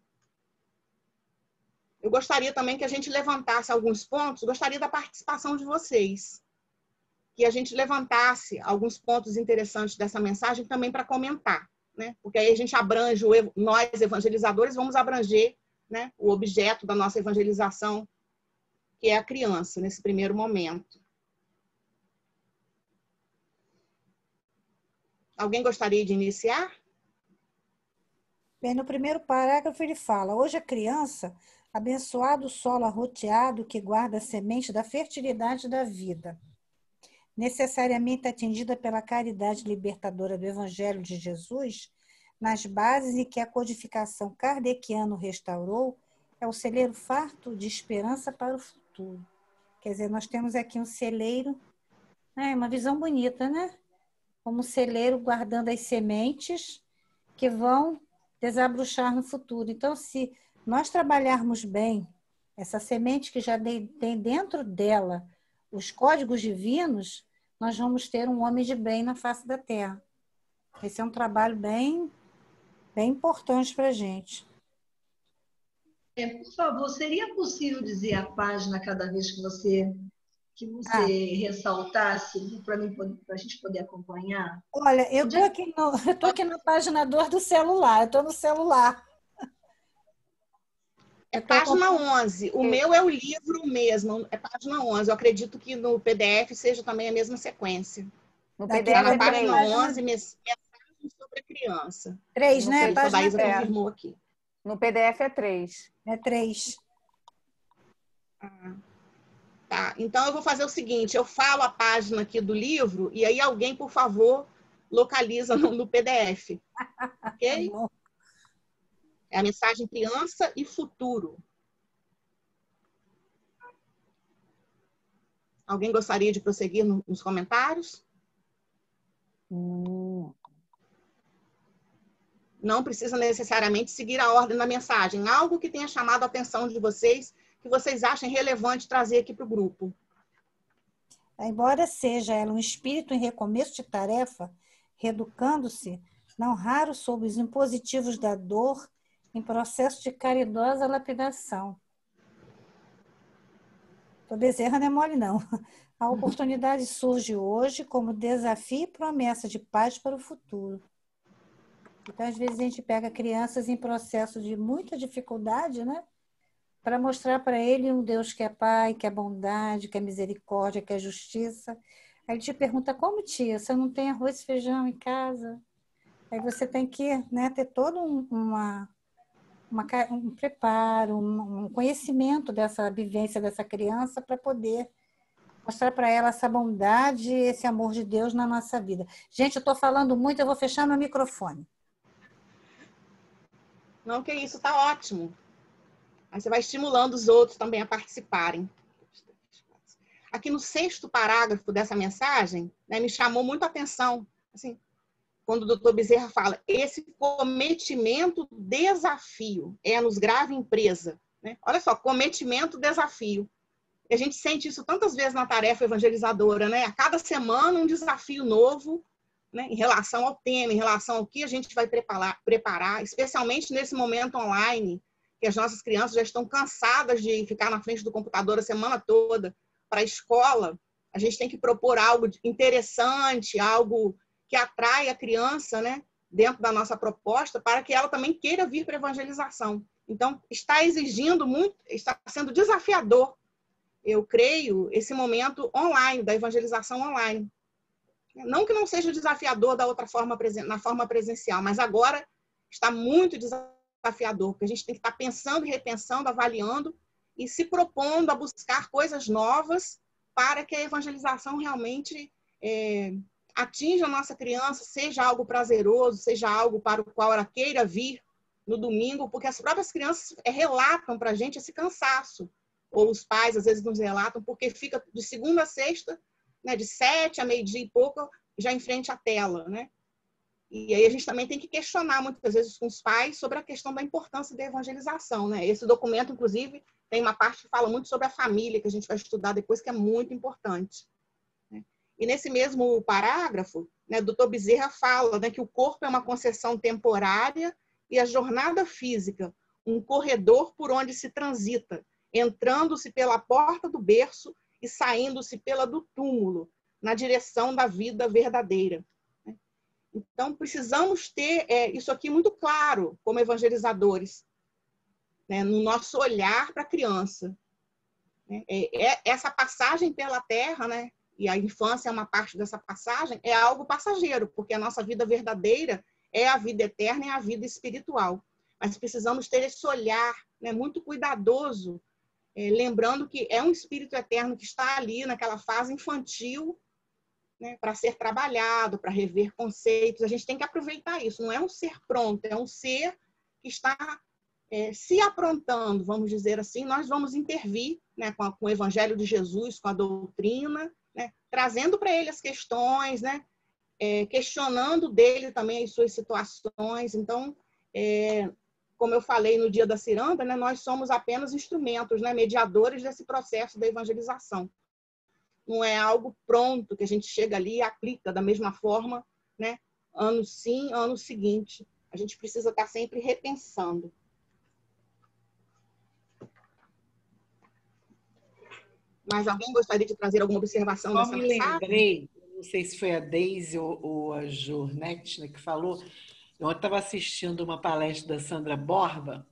Eu gostaria também que a gente levantasse alguns pontos, gostaria da participação de vocês, que a gente levantasse alguns pontos interessantes dessa mensagem também para comentar, né? Porque aí a gente abrange, nós evangelizadores vamos abranger, né, o objeto da nossa evangelização, que é a criança, nesse primeiro momento. Alguém gostaria de iniciar? Bem, no primeiro parágrafo ele fala: hoje a criança, abençoado o solo arroteado que guarda a semente da fertilidade da vida, necessariamente atingida pela caridade libertadora do Evangelho de Jesus, nas bases em que a codificação kardeciana restaurou, é o celeiro farto de esperança para o futuro. Quer dizer, nós temos aqui um celeiro, né? Uma visão bonita, né? Como um celeiro guardando as sementes que vão desabrochar no futuro. Então, se nós trabalharmos bem essa semente que já tem dentro dela os códigos divinos, nós vamos ter um homem de bem na face da Terra. Esse é um trabalho bem importante para a gente. Por favor, seria possível dizer a página cada vez que você ressaltasse, para a gente poder acompanhar? Olha, eu estou aqui na página 2 do celular, eu estou no celular. É página 11. O meu é o livro mesmo, é página 11. Eu acredito que no PDF seja também a mesma sequência. No PDF PDF é página 11, mensagens sobre a criança. 3, né? A Daísa confirmou aqui. No PDF é 3. É 3. Tá, então eu vou fazer o seguinte, eu falo a página aqui do livro e aí alguém, por favor, localiza no PDF. Ok? É a mensagem criança e futuro. Alguém gostaria de prosseguir nos comentários? Não precisa necessariamente seguir a ordem da mensagem. Algo que tenha chamado a atenção de vocês, que vocês achem relevante trazer aqui para o grupo. Embora seja ela um espírito em recomeço de tarefa, reeducando-se, não raro sob os impositivos da dor, em processo de caridosa lapidação. Tô Bezerra não é mole, não. A oportunidade surge hoje como desafio e promessa de paz para o futuro. Então, às vezes, a gente pega crianças em processo de muita dificuldade, né? Para mostrar para ele um Deus que é pai, que é bondade, que é misericórdia, que é justiça. Aí ele te pergunta, como, tia? Você não tem arroz e feijão em casa? Aí você tem que, né, ter todo um preparo, um conhecimento dessa vivência dessa criança para poder mostrar para ela essa bondade, esse amor de Deus na nossa vida. Gente, eu estou falando muito, eu vou fechar meu microfone. Não, que isso, tá ótimo. Aí você vai estimulando os outros também a participarem. Aqui no 6º parágrafo dessa mensagem, né, me chamou muito a atenção, assim, quando o Dr. Bezerra fala, esse cometimento desafio é-nos grave empresa. Né? Olha só, cometimento desafio. E a gente sente isso tantas vezes na tarefa evangelizadora, né? A cada semana um desafio novo, né, em relação ao tema, em relação ao que a gente vai preparar, especialmente nesse momento online, que as nossas crianças já estão cansadas de ficar na frente do computador a semana toda. Para a escola, a gente tem que propor algo interessante, algo que atrai a criança, né, dentro da nossa proposta, para que ela também queira vir para a evangelização. Então, está exigindo muito, está sendo desafiador, eu creio, esse momento online, da evangelização online. Não que não seja desafiador da outra forma, na forma presencial, mas agora está muito desafiador, porque a gente tem que estar pensando e repensando, avaliando e se propondo a buscar coisas novas para que a evangelização realmente atinja a nossa criança, seja algo prazeroso, seja algo para o qual ela queira vir no domingo, porque as próprias crianças relatam para a gente esse cansaço, ou os pais às vezes nos relatam, porque fica de segunda a sexta, né, de 7 a meio-dia e pouco, já em frente à tela, né? E aí a gente também tem que questionar muitas vezes com os pais sobre a questão da importância da evangelização, né? Esse documento, inclusive, tem uma parte que fala muito sobre a família, que a gente vai estudar depois, que é muito importante. Né? E nesse mesmo parágrafo, né, o Dr. Bezerra fala, né, que o corpo é uma concessão temporária e a jornada física, um corredor por onde se transita, entrando-se pela porta do berço e saindo-se pela do túmulo, na direção da vida verdadeira. Então, precisamos ter isso aqui muito claro, como evangelizadores, né, no nosso olhar para a criança. Essa passagem pela Terra, né, e a infância é uma parte dessa passagem, é algo passageiro, porque a nossa vida verdadeira é a vida eterna e a vida espiritual. Mas precisamos ter esse olhar, né, muito cuidadoso, lembrando que é um espírito eterno que está ali naquela fase infantil, né, para ser trabalhado, para rever conceitos. A gente tem que aproveitar isso. Não é um ser pronto, é um ser que está se aprontando, vamos dizer assim, nós vamos intervir, né, com o Evangelho de Jesus, com a doutrina, né, trazendo para ele as questões, né, questionando dele também as suas situações. Então, como eu falei no dia da ciranda, né, nós somos apenas instrumentos, né, mediadores desse processo da evangelização. Não é algo pronto que a gente chega ali e aplica da mesma forma, né, ano sim, ano seguinte. A gente precisa estar sempre repensando. Mas alguém gostaria de trazer alguma observação dessa mensagem? Só me lembrei, não sei se foi a Deise ou a Jornete, né, que falou. Eu estava assistindo uma palestra da Sandra Borba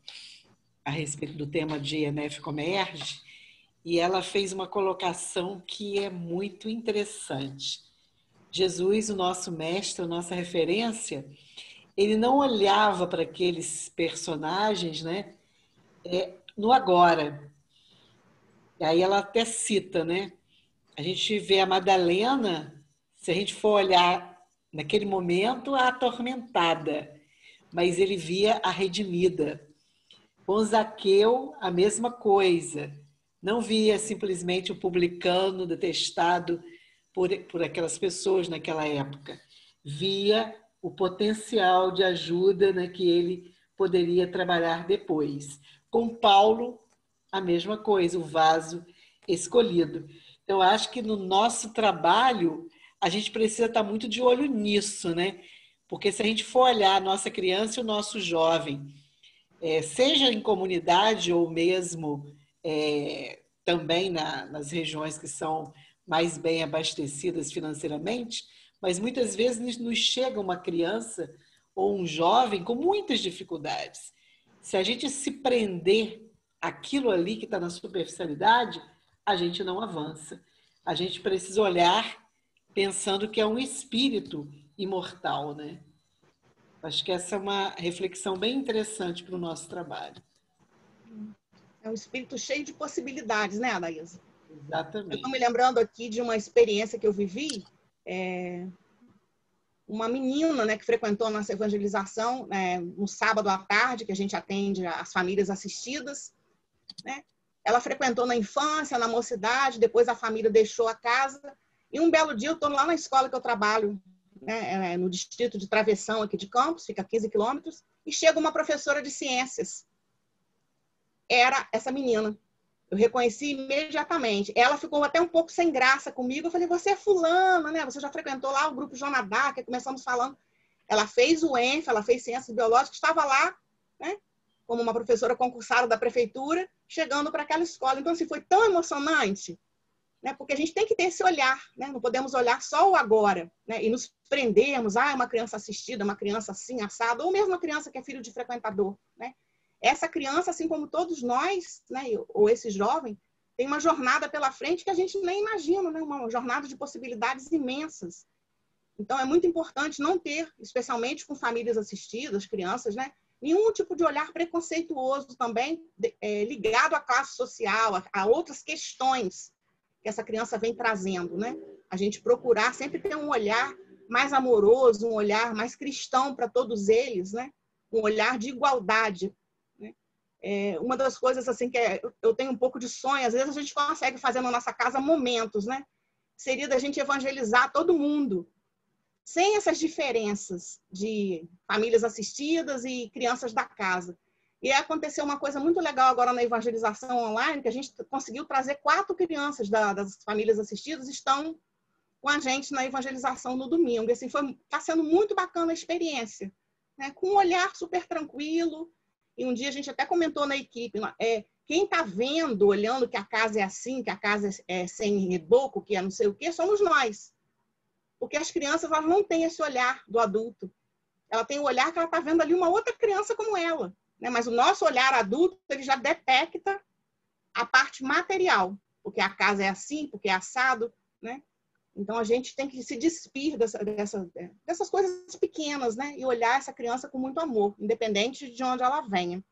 a respeito do tema de ENF Comerge, e ela fez uma colocação que é muito interessante. Jesus, o nosso mestre, a nossa referência, ele não olhava para aqueles personagens, né, no agora. E aí ela até cita, né? A gente vê a Madalena, se a gente for olhar naquele momento, a atormentada, mas ele via a redimida. Com Zaqueu, a mesma coisa. Não via simplesmente o publicano detestado por aquelas pessoas naquela época. Via o potencial de ajuda, né, que ele poderia trabalhar depois. Com Paulo, a mesma coisa, o vaso escolhido. Eu acho que no nosso trabalho, a gente precisa estar muito de olho nisso, né? Porque se a gente for olhar a nossa criança e o nosso jovem, seja em comunidade ou mesmo também nas regiões que são mais bem abastecidas financeiramente, mas muitas vezes nos chega uma criança ou um jovem com muitas dificuldades. Se a gente se prender aquilo ali que está na superficialidade, a gente não avança. A gente precisa olhar pensando que é um espírito imortal, né? Acho que essa é uma reflexão bem interessante para o nosso trabalho. É um espírito cheio de possibilidades, né, Anaísa? Exatamente. Eu estou me lembrando aqui de uma experiência que eu vivi. Uma menina, né, que frequentou a nossa evangelização no sábado à tarde, que a gente atende as famílias assistidas, né? Ela frequentou na infância, na mocidade, depois a família deixou a casa, e um belo dia eu estou lá na escola que eu trabalho, né, no distrito de Travessão aqui de Campos, fica a 15 quilômetros, e chega uma professora de ciências. Era essa menina. Eu reconheci imediatamente. Ela ficou até um pouco sem graça comigo. Eu falei, você é fulana, né? Você já frequentou lá o grupo Jonadá, que começamos falando. Ela fez o ENF, ela fez ciências biológicas, estava lá, né, como uma professora concursada da prefeitura, chegando para aquela escola. Então, assim, foi tão emocionante, né? Porque a gente tem que ter esse olhar, né? Não podemos olhar só o agora, né? E nos prendermos, é uma criança assistida, uma criança assim, assada, ou mesmo uma criança que é filho de frequentador, né? Essa criança, assim como todos nós, né, ou esse jovem, tem uma jornada pela frente que a gente nem imagina, né? Uma jornada de possibilidades imensas. Então, é muito importante não ter, especialmente com famílias assistidas, crianças, né, nenhum tipo de olhar preconceituoso também ligado à classe social, a outras questões que essa criança vem trazendo, né? A gente procurar sempre ter um olhar mais amoroso, um olhar mais cristão para todos eles, né? Um olhar de igualdade. Uma das coisas assim que eu tenho um pouco de sonho, às vezes a gente consegue fazer na nossa casa momentos, né? Seria da gente evangelizar todo mundo, sem essas diferenças de famílias assistidas e crianças da casa. E aconteceu uma coisa muito legal agora na evangelização online, que a gente conseguiu trazer 4 crianças das famílias assistidas, estão com a gente na evangelização no domingo. E assim, está sendo muito bacana a experiência, né? Com um olhar super tranquilo. E um dia a gente até comentou na equipe, quem está vendo, olhando que a casa é assim, que a casa é sem reboco, que é não sei o quê, somos nós. Porque as crianças, elas não têm esse olhar do adulto. Ela tem o olhar que ela está vendo ali uma outra criança como ela, né? Mas o nosso olhar adulto, ele já detecta a parte material, porque a casa é assim, porque é assado, né? Então, a gente tem que se despir dessas coisas pequenas, né? E olhar essa criança com muito amor, independente de onde ela venha.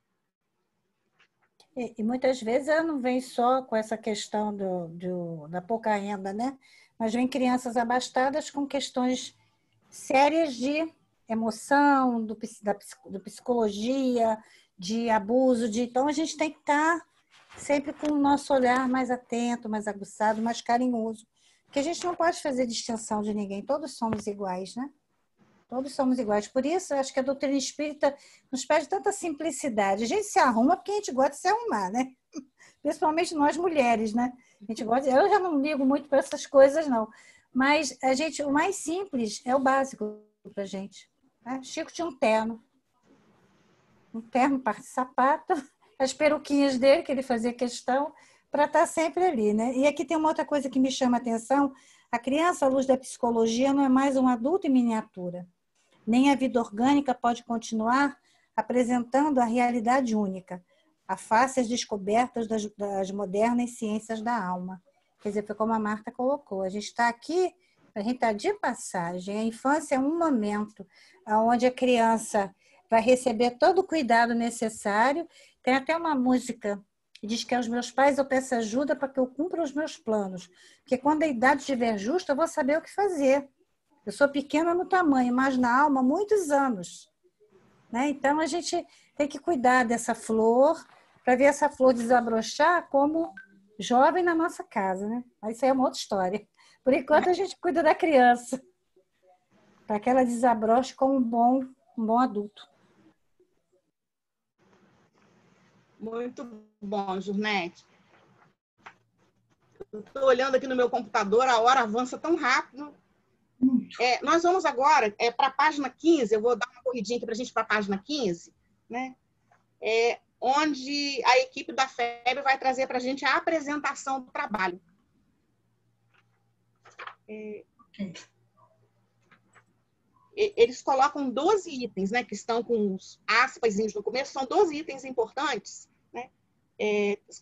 E muitas vezes ela não vem só com essa questão da pouca renda, né? Mas vem crianças abastadas com questões sérias de emoção, do psicologia, de abuso, então a gente tem que estar sempre com o nosso olhar mais atento, mais aguçado, mais carinhoso. Porque a gente não pode fazer distinção de ninguém, todos somos iguais, né? Todos somos iguais. Por isso, eu acho que a doutrina espírita nos pede tanta simplicidade. A gente se arruma porque a gente gosta de se arrumar, né? Principalmente nós mulheres, né? A gente gosta eu já não ligo muito para essas coisas, não. Mas o mais simples é o básico para a gente. Né? Chico tinha um terno, par de sapato, as peruquinhas dele, que ele fazia questão, para estar sempre ali, né? E aqui tem uma outra coisa que me chama a atenção. A criança, à luz da psicologia, não é mais um adulto em miniatura. Nem a vida orgânica pode continuar apresentando a realidade única, a face às descobertas das modernas ciências da alma. Quer dizer, foi como a Marta colocou, a gente está aqui, a gente está de passagem, a infância é um momento onde a criança vai receber todo o cuidado necessário. Tem até uma música que diz que aos meus pais eu peço ajuda para que eu cumpra os meus planos, porque quando a idade estiver justa, eu vou saber o que fazer. Eu sou pequena no tamanho, mas na alma, muitos anos. Né? Então, a gente tem que cuidar dessa flor, para ver essa flor desabrochar como jovem na nossa casa. Né? Mas isso aí é uma outra história. Por enquanto, a gente cuida da criança, para que ela desabroche como um bom adulto. Muito bom, Jurnete. Estou olhando aqui no meu computador, a hora avança tão rápido. Nós vamos agora para a página 15, eu vou dar uma corridinha aqui para a gente para a página 15, né? Onde a equipe da FEB vai trazer para a gente a apresentação do trabalho. Eles colocam 12 itens, né, que estão com os aspasinhos no começo, são 12 itens importantes, né?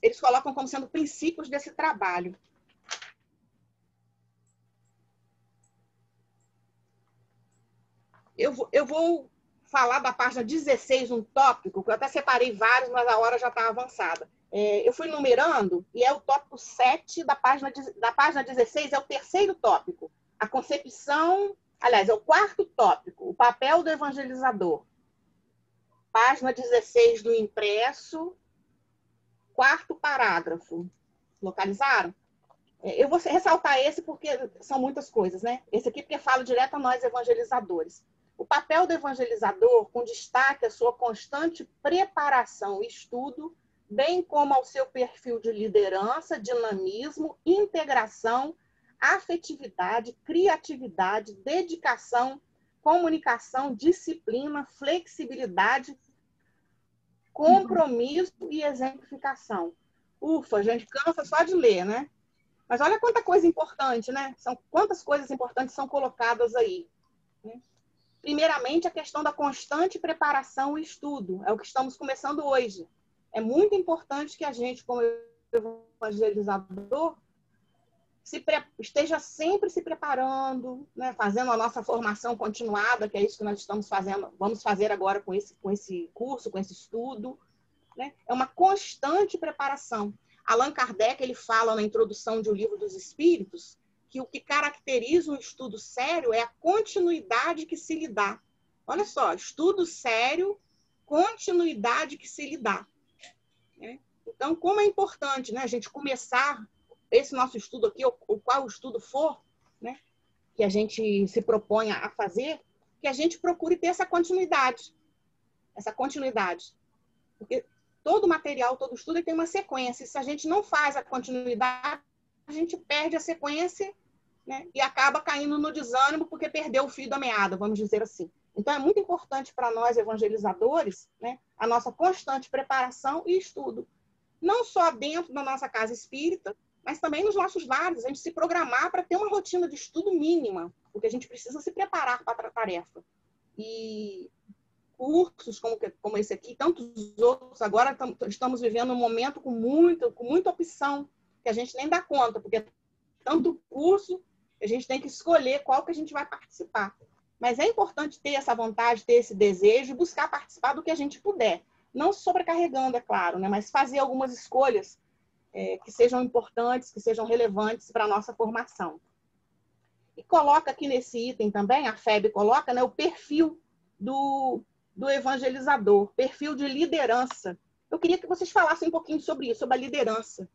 Eles colocam como sendo princípios desse trabalho. Eu vou falar da página 16, um tópico, que eu até separei vários, mas a hora já está avançada. Eu fui numerando, e é o tópico 7 da página 16, é o terceiro tópico. A concepção, aliás, é o quarto tópico, o papel do evangelizador. Página 16 do impresso, quarto parágrafo. Localizaram? Eu vou ressaltar esse porque são muitas coisas, né? Esse aqui porque fala direto a nós evangelizadores. O papel do evangelizador, com destaque à sua constante preparação e estudo, bem como ao seu perfil de liderança, dinamismo, integração, afetividade, criatividade, dedicação, comunicação, disciplina, flexibilidade, compromisso e exemplificação. Ufa, a gente cansa só de ler, né? Mas olha quanta coisa importante, né? Quantas coisas importantes são colocadas aí. Né? Primeiramente, a questão da constante preparação e estudo. É o que estamos começando hoje. É muito importante que a gente, como evangelizador, esteja sempre se preparando, né? Fazendo a nossa formação continuada, que é isso que nós estamos fazendo, vamos fazer agora com esse curso, com esse estudo. Né? É uma constante preparação. Allan Kardec, ele fala na introdução de O Livro dos Espíritos que o que caracteriza um estudo sério é a continuidade que se lhe dá. Olha só, estudo sério, continuidade que se lhe dá. Né? Então, como é importante, né, a gente começar esse nosso estudo aqui, ou qual estudo for, né, que a gente se proponha a fazer, que a gente procure ter essa continuidade. Essa continuidade. Porque todo material, todo estudo tem uma sequência. Se a gente não faz a continuidade, a gente perde a sequência, né, e acaba caindo no desânimo porque perdeu o fio da meada, vamos dizer assim. Então, é muito importante para nós, evangelizadores, né, a nossa constante preparação e estudo. Não só dentro da nossa casa espírita, mas também nos nossos lares. A gente se programar para ter uma rotina de estudo mínima, porque a gente precisa se preparar para a tarefa. E cursos como esse aqui, tantos outros, agora estamos vivendo um momento com muita opção, que a gente nem dá conta, porque é tanto curso, a gente tem que escolher qual que a gente vai participar. Mas é importante ter essa vontade, ter esse desejo e buscar participar do que a gente puder. Não sobrecarregando, é claro, né? Mas fazer algumas escolhas que sejam importantes, que sejam relevantes para a nossa formação. E coloca aqui nesse item também, a FEB coloca, né, o perfil do do evangelizador, perfil de liderança. Eu queria que vocês falassem um pouquinho sobre isso, sobre a liderança.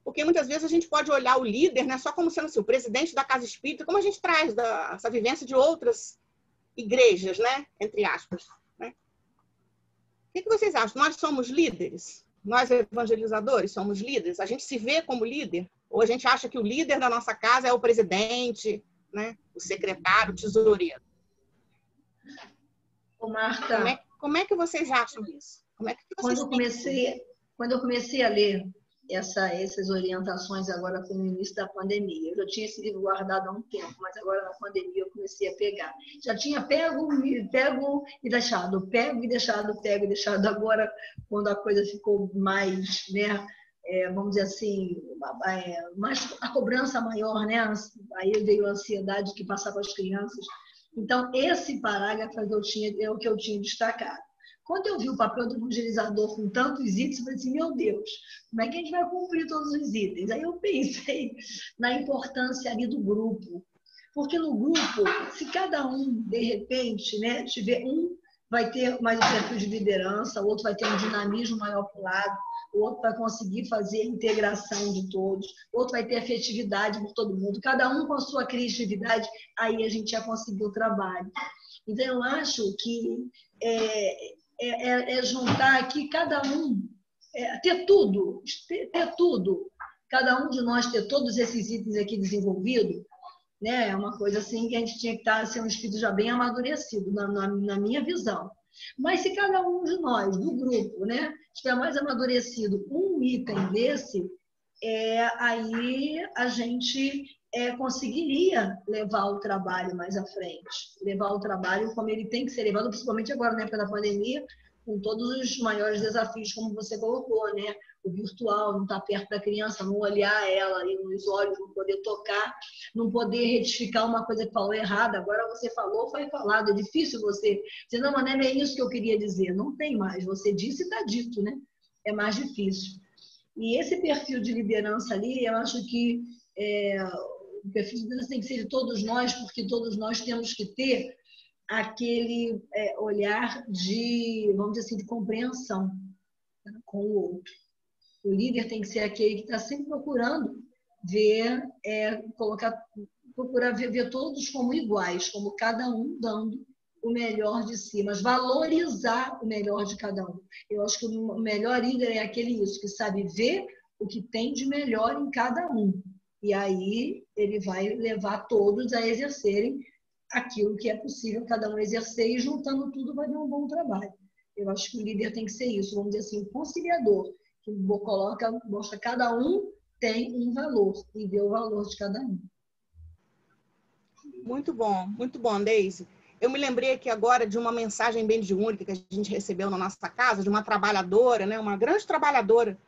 Porque muitas vezes a gente pode olhar o líder, né, só como sendo assim, o presidente da casa espírita, como a gente traz essa vivência de outras igrejas, né, entre aspas. Né? O que vocês acham? Nós somos líderes? Nós, evangelizadores, somos líderes? A gente se vê como líder? Ou a gente acha que o líder da nossa casa é o presidente, né, o secretário, o tesoureiro? Ô, Marta, como é que vocês acham isso? Como é que vocês quando eu comecei a ler essas orientações agora com o início da pandemia, eu já tinha esse livro guardado há um tempo, mas agora na pandemia eu comecei a pegar. Já tinha pego e deixado, pego e deixado. Agora, quando a coisa ficou mais, né, vamos dizer assim, mais a cobrança maior, né? Aí veio a ansiedade que passava as crianças. Então, esse parágrafo é o que eu tinha destacado. Quando eu vi o papel do evangelizador com tantos itens, eu falei assim, meu Deus, como é que a gente vai cumprir todos os itens? Aí eu pensei na importância ali do grupo. Porque no grupo, se cada um, de repente, né, tiver vai ter mais um perfil de liderança, o outro vai ter um dinamismo maior para o lado, o outro vai conseguir fazer a integração de todos, o outro vai ter afetividade por todo mundo, cada um com a sua criatividade, aí a gente já conseguiu o trabalho. Então, eu acho que juntar aqui cada um, ter tudo, cada um de nós ter todos esses itens aqui desenvolvidos, né? É uma coisa assim que a gente tinha que estar sendo um espírito já bem amadurecido, na minha visão. Mas se cada um de nós, do grupo, né, estiver mais amadurecido um item desse, aí a gente conseguiria levar o trabalho mais à frente, levar o trabalho como ele tem que ser levado, principalmente agora, na época da pandemia, com todos os maiores desafios, como você colocou, né? O virtual, não estar perto da criança, não olhar ela ali nos olhos, não poder tocar, não poder retificar uma coisa que falou errada. Agora você falou, foi falado. É difícil você dizer, não, mas não é isso que eu queria dizer. Não tem mais. Você disse e está dito, né? É mais difícil. E esse perfil de liderança ali, eu acho que o perfil de liderança tem que ser de todos nós, porque todos nós temos que ter aquele olhar de, vamos dizer assim, de compreensão, né, com o outro. O líder tem que ser aquele que está sempre procurando procurar ver todos como iguais, como cada um dando o melhor de si, mas valorizar o melhor de cada um. Eu acho que o melhor líder é aquele que sabe ver o que tem de melhor em cada um. E aí ele vai levar todos a exercerem aquilo que é possível cada um exercer, e juntando tudo vai dar um bom trabalho. Eu acho que o líder tem que ser isso, vamos dizer assim, um conciliador, que mostra que cada um tem um valor e vê o valor de cada um. Muito bom, Deise. Eu me lembrei aqui agora de uma mensagem mediúnica que a gente recebeu na nossa casa, de uma trabalhadora, né, uma grande trabalhadora,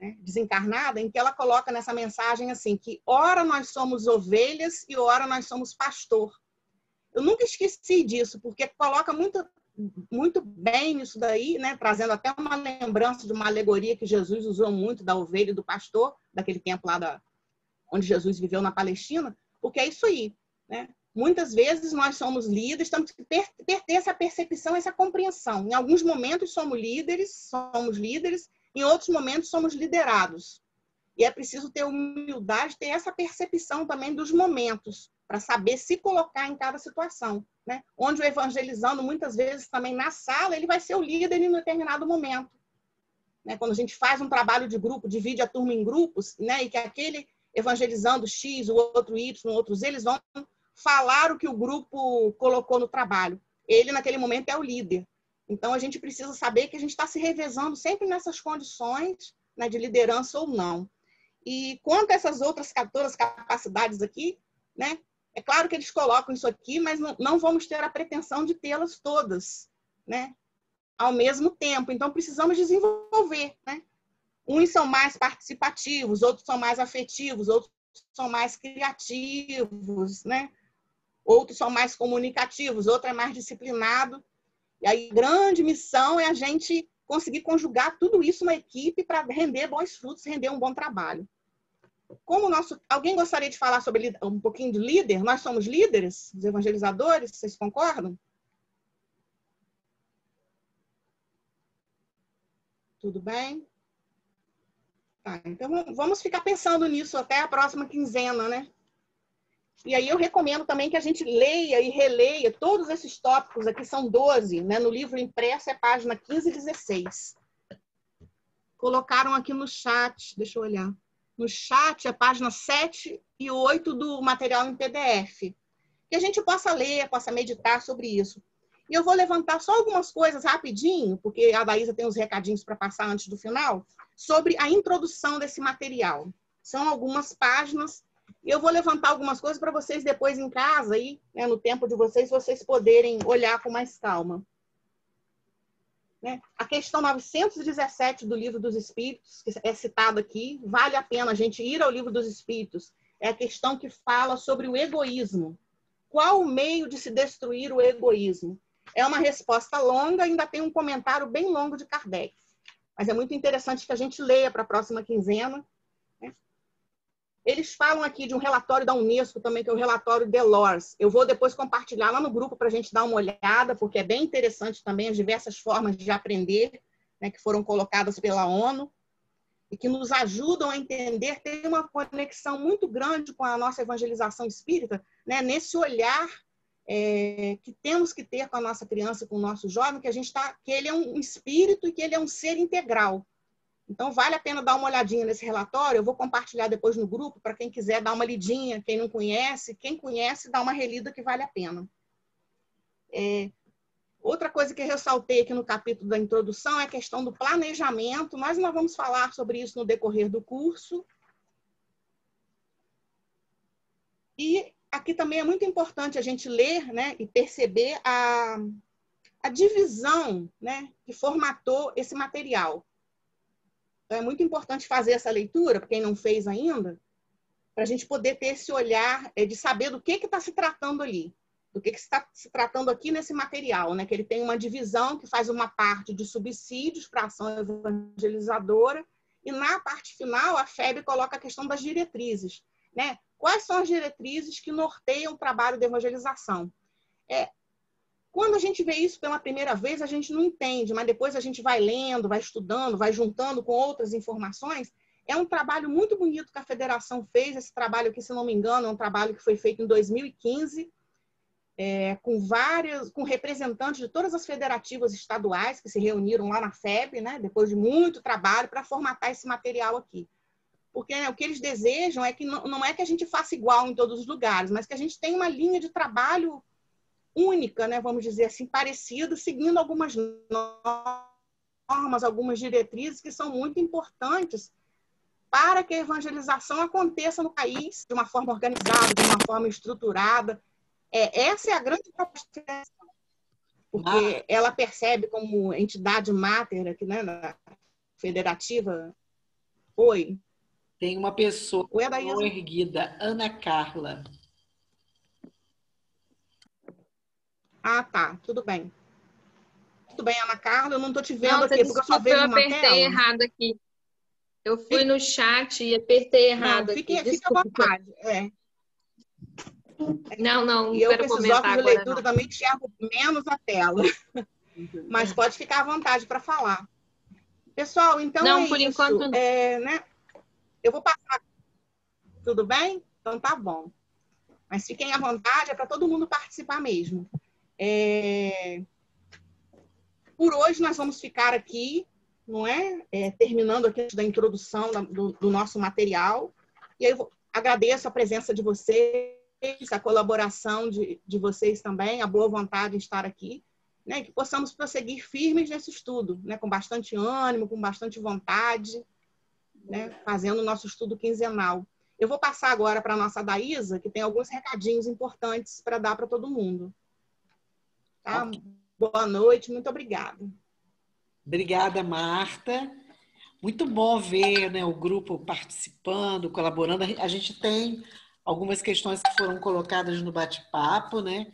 né, desencarnada, em que ela coloca nessa mensagem assim, que ora nós somos ovelhas e ora nós somos pastor. Eu nunca esqueci disso, porque coloca muito bem isso daí, né, trazendo até uma lembrança de uma alegoria que Jesus usou muito da ovelha e do pastor, daquele tempo lá onde Jesus viveu na Palestina, porque é isso aí, né? Muitas vezes nós somos líderes, temos que ter essa percepção, essa compreensão. Em alguns momentos somos líderes, em outros momentos somos liderados. E é preciso ter humildade, ter essa percepção também dos momentos, para saber se colocar em cada situação, né? Onde o evangelizando, muitas vezes também na sala, ele vai ser o líder em um determinado momento. Né? Quando a gente faz um trabalho de grupo, divide a turma em grupos, né? E que aquele evangelizando X, o outro Y, o outro Z, eles vão falar o que o grupo colocou no trabalho. Ele, naquele momento, é o líder. Então, a gente precisa saber que a gente está se revezando sempre nessas condições, né, de liderança ou não. E quanto a essas outras capacidades aqui, né, é claro que eles colocam isso aqui, mas não vamos ter a pretensão de tê-las todas, né, ao mesmo tempo. Então, precisamos desenvolver, né? Uns são mais participativos, outros são mais afetivos, outros são mais criativos, né? Outros são mais comunicativos, outro é mais disciplinado. E aí, a grande missão é a gente conseguir conjugar tudo isso na equipe para render bons frutos, render um bom trabalho. Alguém gostaria de falar sobre um pouquinho de líder? Nós somos líderes, os evangelizadores, vocês concordam? Tudo bem? Tá, então vamos ficar pensando nisso até a próxima quinzena, né? E aí eu recomendo também que a gente leia e releia todos esses tópicos, aqui são 12, né? No livro impresso é página 15 e 16. Colocaram aqui no chat, deixa eu olhar. No chat é página 7 e 8 do material em PDF. Que a gente possa ler, possa meditar sobre isso. E eu vou levantar só algumas coisas rapidinho, porque a Daísa tem uns recadinhos para passar antes do final, sobre a introdução desse material. São algumas páginas. E eu vou levantar algumas coisas para vocês depois em casa, aí, né, no tempo de vocês poderem olhar com mais calma. Né? A questão 917 do Livro dos Espíritos, que é citado aqui, vale a pena a gente ir ao Livro dos Espíritos. É a questão que fala sobre o egoísmo. Qual o meio de se destruir o egoísmo? É uma resposta longa, ainda tem um comentário bem longo de Kardec. Mas é muito interessante que a gente leia para a próxima quinzena. Né? Eles falam aqui de um relatório da Unesco também, que é o relatório Delors. Eu vou depois compartilhar lá no grupo para a gente dar uma olhada, porque é bem interessante também as diversas formas de aprender, né, que foram colocadas pela ONU e que nos ajudam a entender, tem uma conexão muito grande com a nossa evangelização espírita, né, nesse olhar que temos que ter com a nossa criança, com o nosso jovem, que ele é um espírito e que ele é um ser integral. Então, vale a pena dar uma olhadinha nesse relatório. Eu vou compartilhar depois no grupo, para quem quiser dar uma lidinha, quem não conhece. Quem conhece, dá uma relida que vale a pena. Outra coisa que eu ressaltei aqui no capítulo da introdução é a questão do planejamento. Nós não vamos falar sobre isso no decorrer do curso. E aqui também é muito importante a gente ler, né, e perceber a divisão, né, que formatou esse material. Então, é muito importante fazer essa leitura, para quem não fez ainda, para a gente poder ter esse olhar de saber do que está se tratando ali, do que está se tratando aqui nesse material, né, que ele tem uma divisão que faz uma parte de subsídios para a ação evangelizadora, e na parte final a FEB coloca a questão das diretrizes, né? Quais são as diretrizes que norteiam o trabalho de evangelização? Quando a gente vê isso pela primeira vez, a gente não entende, mas depois a gente vai lendo, vai estudando, vai juntando com outras informações. É um trabalho muito bonito que a Federação fez. Esse trabalho aqui, se não me engano, é um trabalho que foi feito em 2015, com representantes de todas as federativas estaduais que se reuniram lá na FEB, né, depois de muito trabalho, para formatar esse material aqui. Porque, né, o que eles desejam é que não é que a gente faça igual em todos os lugares, mas que a gente tenha uma linha de trabalho única, né, vamos dizer assim, parecida, seguindo algumas normas, algumas diretrizes que são muito importantes para que a evangelização aconteça no país de uma forma organizada, de uma forma estruturada. Essa é a grande proposta, porque ela percebe como entidade máter aqui, né, federativa. Oi. Tem uma pessoa não erguida, Ana Carla. Ah, tá. Tudo bem. Tudo bem, Ana Carla. Eu não estou te vendo aqui, porque eu só vejo uma tela. Eu apertei errado aqui. Eu fui no chat e apertei errado aqui. Fique à vontade. Não e eu, com esses óculos de leitura, também enxergo menos a tela. Mas pode ficar à vontade para falar. Pessoal, então não, por isso. Enquanto... né? Eu vou passar. Tudo bem? Então tá bom. Mas fiquem à vontade, é para todo mundo participar mesmo. Por hoje nós vamos ficar aqui, não é? Terminando aqui da introdução do nosso material. E aí eu agradeço a presença de vocês, a colaboração de vocês também, a boa vontade de estar aqui, né? Que possamos prosseguir firmes nesse estudo, né? Com bastante ânimo, com bastante vontade, né? Fazendo o nosso estudo quinzenal. Eu vou passar agora para a nossa Daísa, que tem alguns recadinhos importantes para dar para todo mundo. Tá? Okay. Boa noite, muito obrigada. Obrigada, Marta. Muito bom ver, né, o grupo participando, colaborando. A gente tem algumas questões que foram colocadas no bate-papo, né?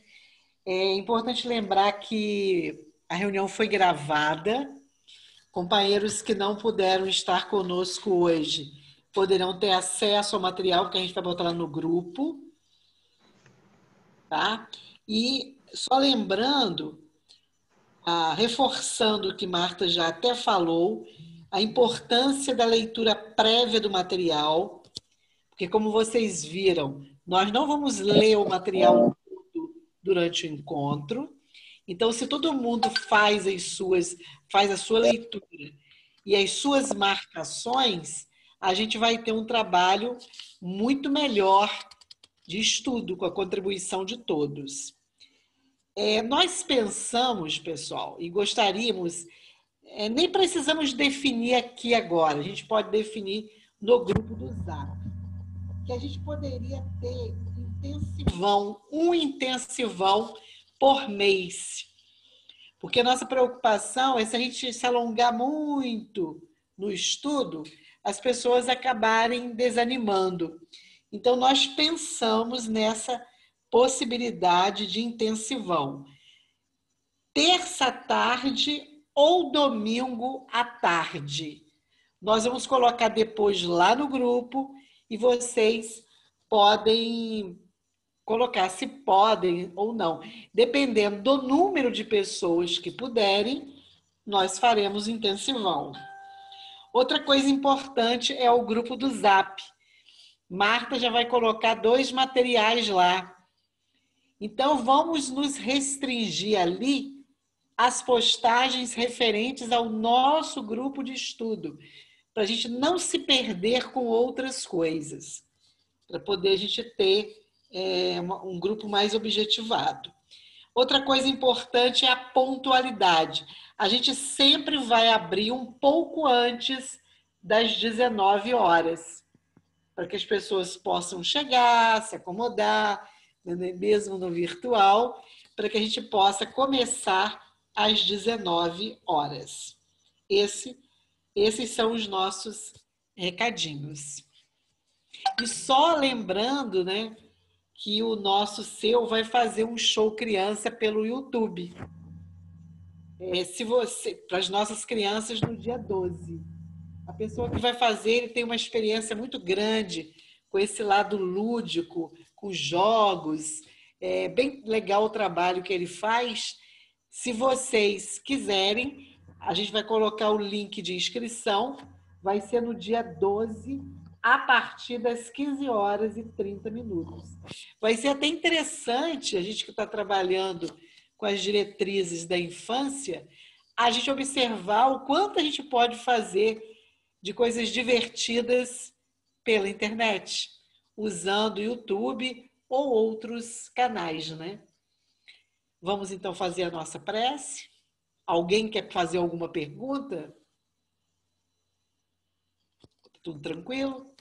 É importante lembrar que a reunião foi gravada. Companheiros que não puderam estar conosco hoje poderão ter acesso ao material que a gente vai botar lá no grupo, tá? E só lembrando, reforçando o que Marta já até falou, a importância da leitura prévia do material, porque como vocês viram, nós não vamos ler o material todo durante o encontro. Então, se todo mundo faz a sua leitura e as suas marcações, a gente vai ter um trabalho muito melhor de estudo, com a contribuição de todos. Nós pensamos, pessoal, e gostaríamos, nem precisamos definir aqui agora, a gente pode definir no grupo do Zap, que a gente poderia ter um intensivão por mês. Porque a nossa preocupação é, se a gente se alongar muito no estudo, as pessoas acabarem desanimando. Então, nós pensamos nessa possibilidade de intensivão. Terça à tarde ou domingo à tarde. Nós vamos colocar depois lá no grupo e vocês podem colocar se podem ou não. Dependendo do número de pessoas que puderem, nós faremos intensivão. Outra coisa importante é o grupo do Zap. Marta já vai colocar 2 materiais lá. Então, vamos nos restringir ali às postagens referentes ao nosso grupo de estudo, para a gente não se perder com outras coisas, para poder a gente ter um grupo mais objetivado. Outra coisa importante é a pontualidade. A gente sempre vai abrir um pouco antes das 19 horas, para que as pessoas possam chegar, se acomodar, mesmo no virtual, para que a gente possa começar às 19 horas. Esses são os nossos recadinhos. E só lembrando, né, que o nosso seu vai fazer um show criança pelo YouTube. Para as nossas crianças no dia 12. A pessoa que vai fazer, ele tem uma experiência muito grande com esse lado lúdico, com jogos. É bem legal o trabalho que ele faz. Se vocês quiserem, a gente vai colocar o link de inscrição. Vai ser no dia 12, a partir das 15h30. Vai ser até interessante, a gente que está trabalhando com as diretrizes da infância, a gente observar o quanto a gente pode fazer de coisas divertidas pela internet, usando o YouTube ou outros canais, né? Vamos então fazer a nossa prece? Alguém quer fazer alguma pergunta? Tudo tranquilo?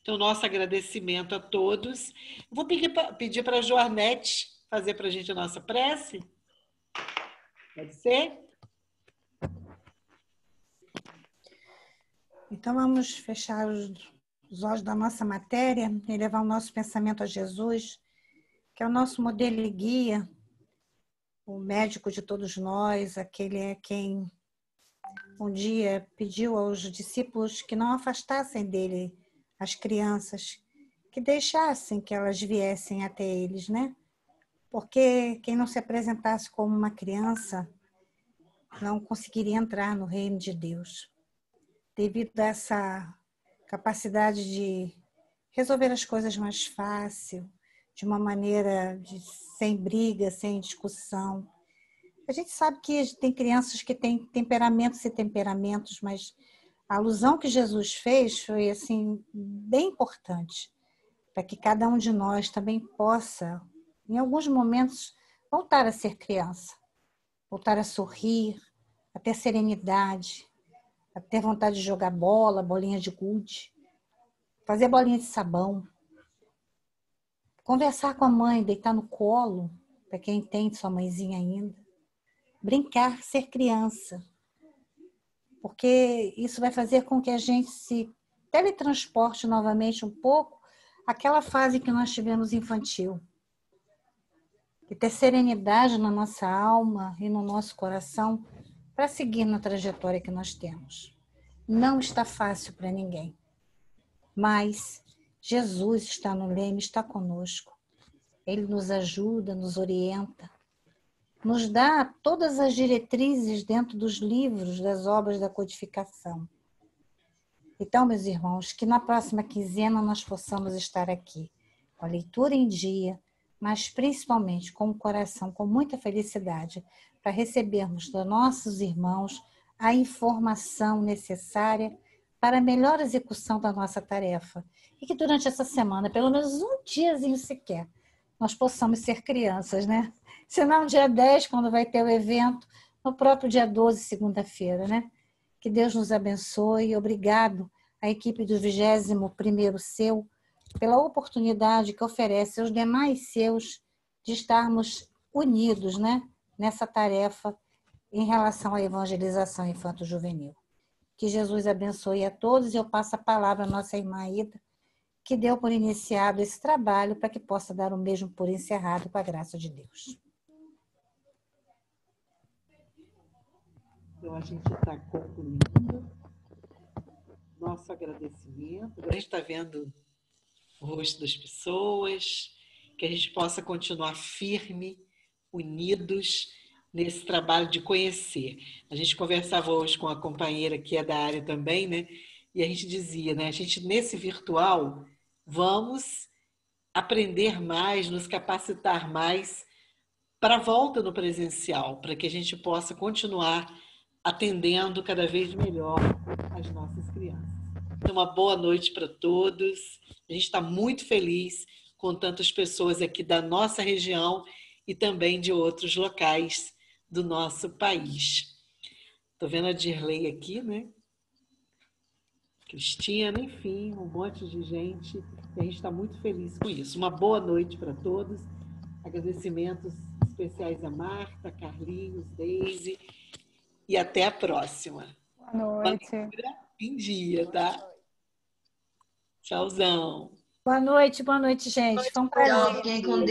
Então, nosso agradecimento a todos. Vou pedir para a Joanete fazer para a gente a nossa prece. Pode ser? Então, vamos fechar os olhos da nossa matéria e levar o nosso pensamento a Jesus, que é o nosso modelo e guia, o médico de todos nós, aquele é quem um dia pediu aos discípulos que não afastassem dele as crianças, que deixassem que elas viessem até eles, né? Porque quem não se apresentasse como uma criança não conseguiria entrar no reino de Deus. Devido a essa capacidade de resolver as coisas mais fácil, de uma maneira sem briga, sem discussão. A gente sabe que tem crianças que têm temperamentos e temperamentos, mas a alusão que Jesus fez foi assim bem importante, para que cada um de nós também possa, em alguns momentos, voltar a ser criança, voltar a sorrir, a ter serenidade, a ter vontade de jogar bola, bolinha de gude, fazer bolinha de sabão, conversar com a mãe, deitar no colo, para quem tem sua mãezinha ainda, brincar, ser criança, porque isso vai fazer com que a gente se teletransporte novamente um pouco àquela fase que nós tivemos infantil. E ter serenidade na nossa alma e no nosso coração para seguir na trajetória que nós temos. Não está fácil para ninguém, mas Jesus está no leme, está conosco. Ele nos ajuda, nos orienta, nos dá todas as diretrizes dentro dos livros, das obras da codificação. Então, meus irmãos, que na próxima quinzena nós possamos estar aqui, com a leitura em dia, mas principalmente com o coração, com muita felicidade, para recebermos dos nossos irmãos a informação necessária para a melhor execução da nossa tarefa. E que durante essa semana, pelo menos um diazinho sequer, nós possamos ser crianças, né? Se não, dia 10, quando vai ter o evento, no próprio dia 12, segunda-feira, né? Que Deus nos abençoe. Obrigado à equipe do 21º Seu pela oportunidade que oferece aos demais seus de estarmos unidos, né? Nessa tarefa em relação à evangelização infanto-juvenil. Que Jesus abençoe a todos e eu passo a palavra à nossa irmã Ida, que deu por iniciado esse trabalho para que possa dar o mesmo por encerrado com a graça de Deus. Então, a gente está concluindo nosso agradecimento. Agora a gente está vendo o rosto das pessoas, que a gente possa continuar firme, unidos nesse trabalho de conhecer. A gente conversava hoje com a companheira que é da área também, né? E a gente dizia, né? A gente, nesse virtual, vamos aprender mais, nos capacitar mais para a volta no presencial, para que a gente possa continuar atendendo cada vez melhor as nossas crianças. Então, uma boa noite para todos. A gente está muito feliz com tantas pessoas aqui da nossa região e também de outros locais do nosso país. Estou vendo a Dirley aqui, né? Cristina, enfim, um monte de gente. E a gente está muito feliz com isso. Uma boa noite para todos. Agradecimentos especiais a Marta, Carlinhos, Deise. E até a próxima. Boa noite. Em dia, tá? Tchauzão. Boa noite, gente. Foi um prazer. Fiquem com Deus.